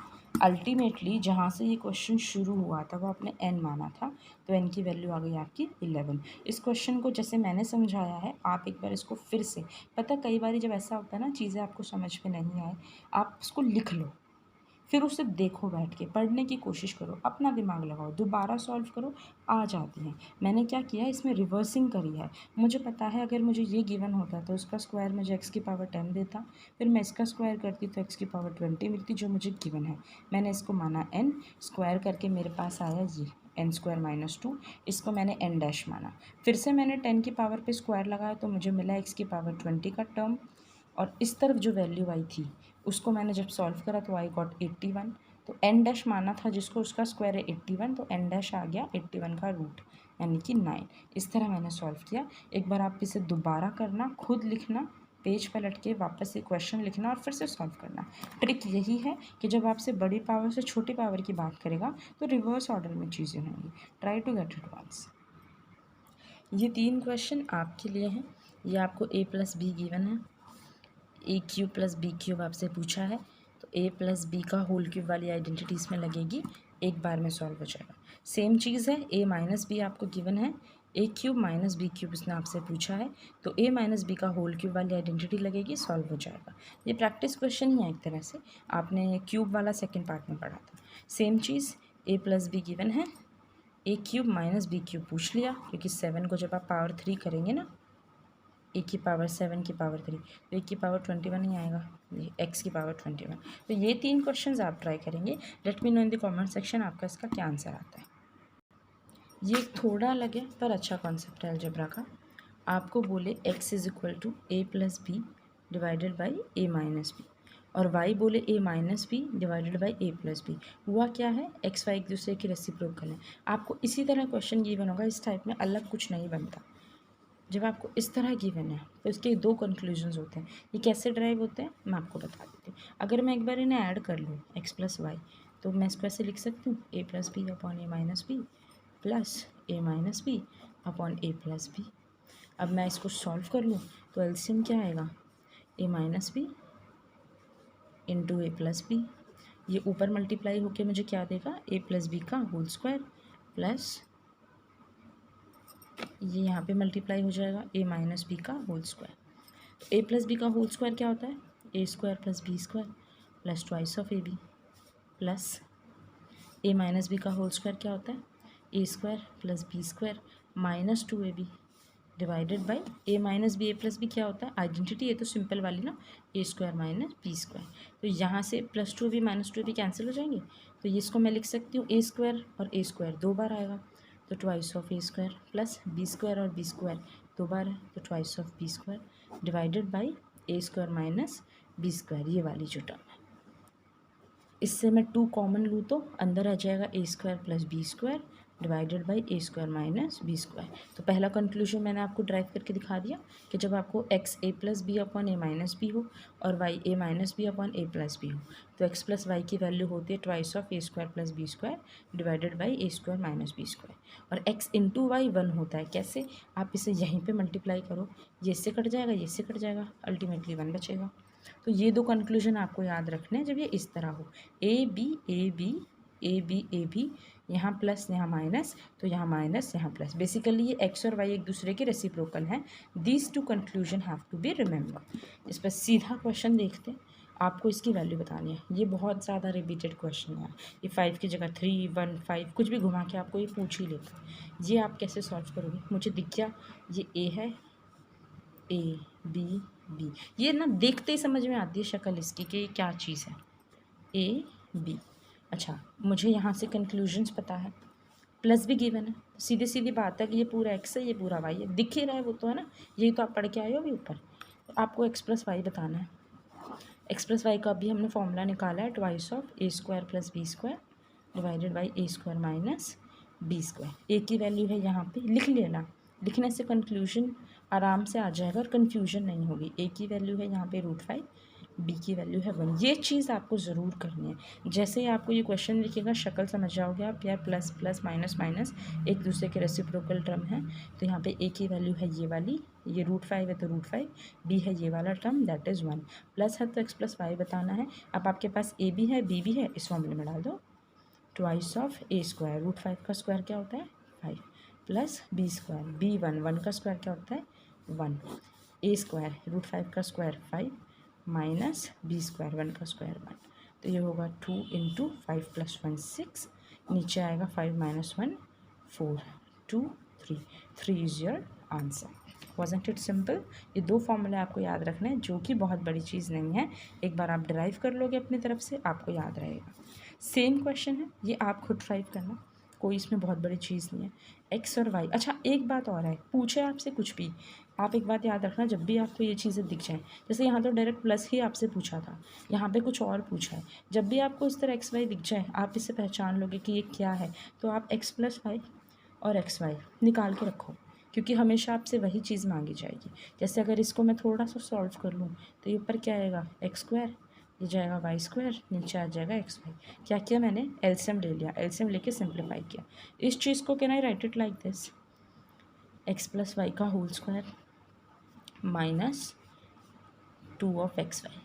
अल्टीमेटली जहाँ से ये क्वेश्चन शुरू हुआ था वो आपने n माना था, तो n की वैल्यू आ गई आपकी 11। इस क्वेश्चन को जैसे मैंने समझाया है, आप एक बार इसको फिर से, पता कई बार जब ऐसा होता है ना, चीज़ें आपको समझ में नहीं आए, आप उसको लिख लो, फिर उसे देखो, बैठ के पढ़ने की कोशिश करो, अपना दिमाग लगाओ, दोबारा सॉल्व करो, आ जाती हैं। मैंने क्या किया, इसमें रिवर्सिंग करी है। मुझे पता है अगर मुझे ये गिवन होता तो उसका स्क्वायर मुझे x की पावर 10 देता, फिर मैं इसका स्क्वायर करती तो x की पावर 20 मिलती, जो मुझे गिवन है। मैंने इसको माना n, स्क्वायर करके मेरे पास आया ये n स्क्वायर -2, इसको मैंने n डैश माना। फिर से मैंने 10 की पावर पे स्क्वायर लगाया तो मुझे मिला x की पावर 20 का टर्म, और इस तरफ जो वैल्यू आई थी उसको मैंने जब सॉल्व करा तो आई गॉट 81। तो n डैश माना था जिसको, उसका स्क्वायर है 81, तो n डैश आ गया 81 का रूट, यानी कि 9। इस तरह मैंने सॉल्व किया। एक बार आप इसे दोबारा करना, खुद लिखना, पेज पलट के वापस से क्वेश्चन लिखना और फिर से सॉल्व करना। ट्रिक यही है कि जब आपसे बड़ी पावर से छोटी पावर की बात करेगा तो रिवर्स ऑर्डर में चीज़ें होंगी। Try to get it once. ये 3 क्वेश्चन आपके लिए हैं। ये आपको a + b गिवन है, a³ + b³ आपसे पूछा है, तो a + b का होल क्यूब वाली आइडेंटिटी इसमें लगेगी, एक बार में सॉल्व हो जाएगा। सेम चीज़ है, a - b आपको गिवन है, a³ - b³ इसने आपसे पूछा है, तो a - b का होल क्यूब वाली आइडेंटिटी लगेगी, सॉल्व हो जाएगा। ये प्रैक्टिस क्वेश्चन ही है एक तरह से, आपने क्यूब वाला सेकेंड पार्ट में पढ़ा था। Same cheese, a + b given है, a³ - b³ पूछ लिया, क्योंकि 7 को जब आप पावर 3 करेंगे ना, a की पावर 7 की पावर 3, तो a की पावर 21 ही आएगा, ये x की पावर 21। तो ये 3 क्वेश्चंस आप ट्राई करेंगे। Late me no in the comment section आपका इसका क्या आंसर आता है। ये थोड़ा अलग है पर अच्छा कॉन्सेप्ट है अलजेब्रा का। आपको बोले x = a + b divided by a - b, और y बोले a - b divided by a + b। हुआ क्या है, x y एक दूसरे की रेसिप्रोकल है। आपको इसी तरह क्वेश्चन गिवन होगा, इस टाइप में अलग कुछ नहीं बनता। जब आपको इस तरह गिवन है तो इसके 2 कंक्लूजन्स होते हैं। ये कैसे ड्राइव होते हैं मैं आपको बता देती हूँ। अगर मैं एक बार इन्हें ऐड कर लूँ x + y, तो मैं इसको ऐसे लिख सकती हूँ a + b upon a - b plus a - b upon a + b। अब मैं इसको सॉल्व कर लूँ तो एलसीएम क्या आएगा, a - b into a + b। ये ऊपर मल्टीप्लाई होके मुझे क्या देगा, a + b का होल स्क्वायर, प्लस ये यहाँ पे मल्टीप्लाई हो जाएगा a - b का होल स्क्वायर। a + b का होल स्क्वायर क्या होता है, a² + b² plus twice of ab, plus a - b का होल स्क्वायर क्या होता है, a² + b² -2ab divided by a - b a + b क्या होता है, आइडेंटिटी ये तो सिंपल वाली ना, a² - b²। तो यहाँ से +2ab -2ab कैंसिल हो जाएंगे, तो ये इसको मैं लिख सकती हूँ a² और a² 2 बार आएगा, तो twice of a² plus b² और b² 2 बार है तो twice of b square divided by A square minus B square, ये वाली जो टर्म है। इससे मैं 2 कॉमन लूँ तो अंदर आ जाएगा A square plus B square divided by A square minus B square. तो पहला कंक्लूजन मैंने आपको ड्राइव करके दिखा दिया कि जब आपको x a plus b upon a minus b हो और y a minus b upon a plus b हो तो एक्स प्लस वाई की वैल्यू होती है twice of A square plus B square divided by A square minus B square. और x into y 1 होता है। कैसे? आप इसे यहीं पर मल्टीप्लाई करो, ये इससे कट जाएगा, ये इससे कट जाएगा, अल्टीमेटली 1 बचेगा। तो ये 2 कंक्लूजन आपको याद रखने हैं जब ये इस तरह हो, a b a b a b a b, यहाँ प्लस यहाँ माइनस, तो यहाँ माइनस यहाँ प्लस। बेसिकली ये एक्स और वाई एक दूसरे के रेसिप्रोकल हैं। These 2 conclusion have to be remember. इस पर सीधा क्वेश्चन देखते हैं, आपको इसकी वैल्यू बतानी है। ये बहुत ज़्यादा रिपीटेड क्वेश्चन है, ये 5 की जगह 3 1 5 कुछ भी घुमा के आपको ये पूछ ही लेता है। ये आप कैसे सॉल्व करोगे? मुझे दिख गया ये ए है, ए बी बी, ये ना देखते ही समझ में आती है शक्ल इसकी कि ये क्या चीज़ है, ए बी। अच्छा, मुझे यहाँ से कंक्लूजन्स पता है, प्लस भी गिवन है, सीधी सीधी बात है कि ये पूरा एक्स है, ये पूरा वाई है, दिख ही रहा है वो तो, है ना, यही तो आप पढ़ के आए हो अभी ऊपर। तो आपको एक्स प्लस वाई बताना है। एक्स प्लस वाई का अभी हमने फॉर्मूला निकाला है twice of A square plus B square divided by A square minus B square. A की वैल्यू है यहाँ पे, लिख लेना, लिखने से कंक्लूजन आराम से आ जाएगा और कन्फ्यूजन नहीं होगी। ए की वैल्यू है यहाँ पे √5, बी की वैल्यू है 1। ये चीज़ आपको ज़रूर करनी है। जैसे ही आपको ये क्वेश्चन लिखेगा शक्ल समझ जाओगे आप, यार प्लस प्लस माइनस माइनस एक दूसरे के रेसिप्रोकल टर्म है। तो यहाँ पे ए की वैल्यू है ये वाली, ये √5 है तो √5, बी है ये वाला टर्म दैट इज़ 1, प्लस है तो एक्स प्लस वाई बताना है। अब आपके पास ए भी है बी भी है, इस फॉर्मूले में डाल दो, ट्वाइस ऑफ ए स्क्वायर, √5 का स्क्वायर क्या होता है 5, प्लस बी स्क्वायर, बी 1 का स्क्वायर क्या होता है 1, ए स्क्वायर √5 का स्क्वायर 5 माइनस बी स्क्वायर 1 का स्क्वायर 1। तो ये होगा 2 × 5 + 1 6, नीचे आएगा 5 - 1 4 2 3, 3 is your answer. Wasn't it simple? ये 2 फॉर्मूले आपको याद रखने हैं, जो कि बहुत बड़ी चीज़ नहीं है। एक बार आप ड्राइव कर लोगे अपनी तरफ से, आपको याद रहेगा। सेम क्वेश्चन है, ये आप खुद ड्राइव करना, कोई इसमें बहुत बड़ी चीज़ नहीं है। एक्स और वाई। अच्छा, एक बात और है, पूछे आपसे कुछ भी, आप एक बात याद रखना, जब भी आपको ये चीज़ें दिख जाएँ, जैसे यहाँ तो डायरेक्ट प्लस ही आपसे पूछा था, यहाँ पे कुछ और पूछा है, जब भी आपको इस तरह एक्स वाई दिख जाए, आप इसे पहचान लोगे कि ये क्या है, तो आप एक्स प्लस वाई और एक्स वाई निकाल के रखो, क्योंकि हमेशा आपसे वही चीज़ मांगी जाएगी। जैसे अगर इसको मैं थोड़ा सा सॉल्व कर लूँ तो ये ऊपर क्या आएगा एक्स स्क्वायर, ये जाएगा वाई स्क्वायर, नीचे आ जाएगा एक्स वाई। क्या किया मैंने? एलसीएम ले लिया, एलसीएम लेके सिंप्लीफाई किया। इस चीज़ को can I write it like this, X plus Y का whole square minus 2 of X Y,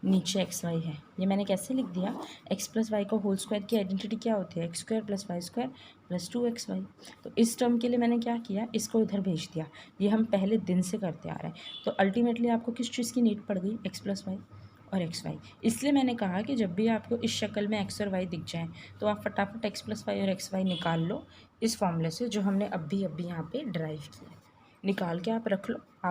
नीचे एक्स वाई है। ये मैंने कैसे लिख दिया? एक्स प्लस वाई का होल स्क्वायर की आइडेंटिटी क्या होती है? X square plus Y square plus 2 XY। तो इस टर्म के लिए मैंने क्या किया, इसको इधर भेज दिया। ये हम पहले दिन से करते आ रहे हैं। तो अल्टीमेटली आपको किस चीज़ की नीड पड़ गई? एक्स प्लस वाई और एक्स वाई। इसलिए मैंने कहा कि जब भी आपको इस शक्ल में एक्स और वाई दिख जाएँ तो आप फटाफट एक्स प्लस वाई और एक्स वाई निकाल लो इस फॉर्मूले से, जो हमने अभी यहाँ पे ड्राइव किया। निकाल के आप रख लो। आप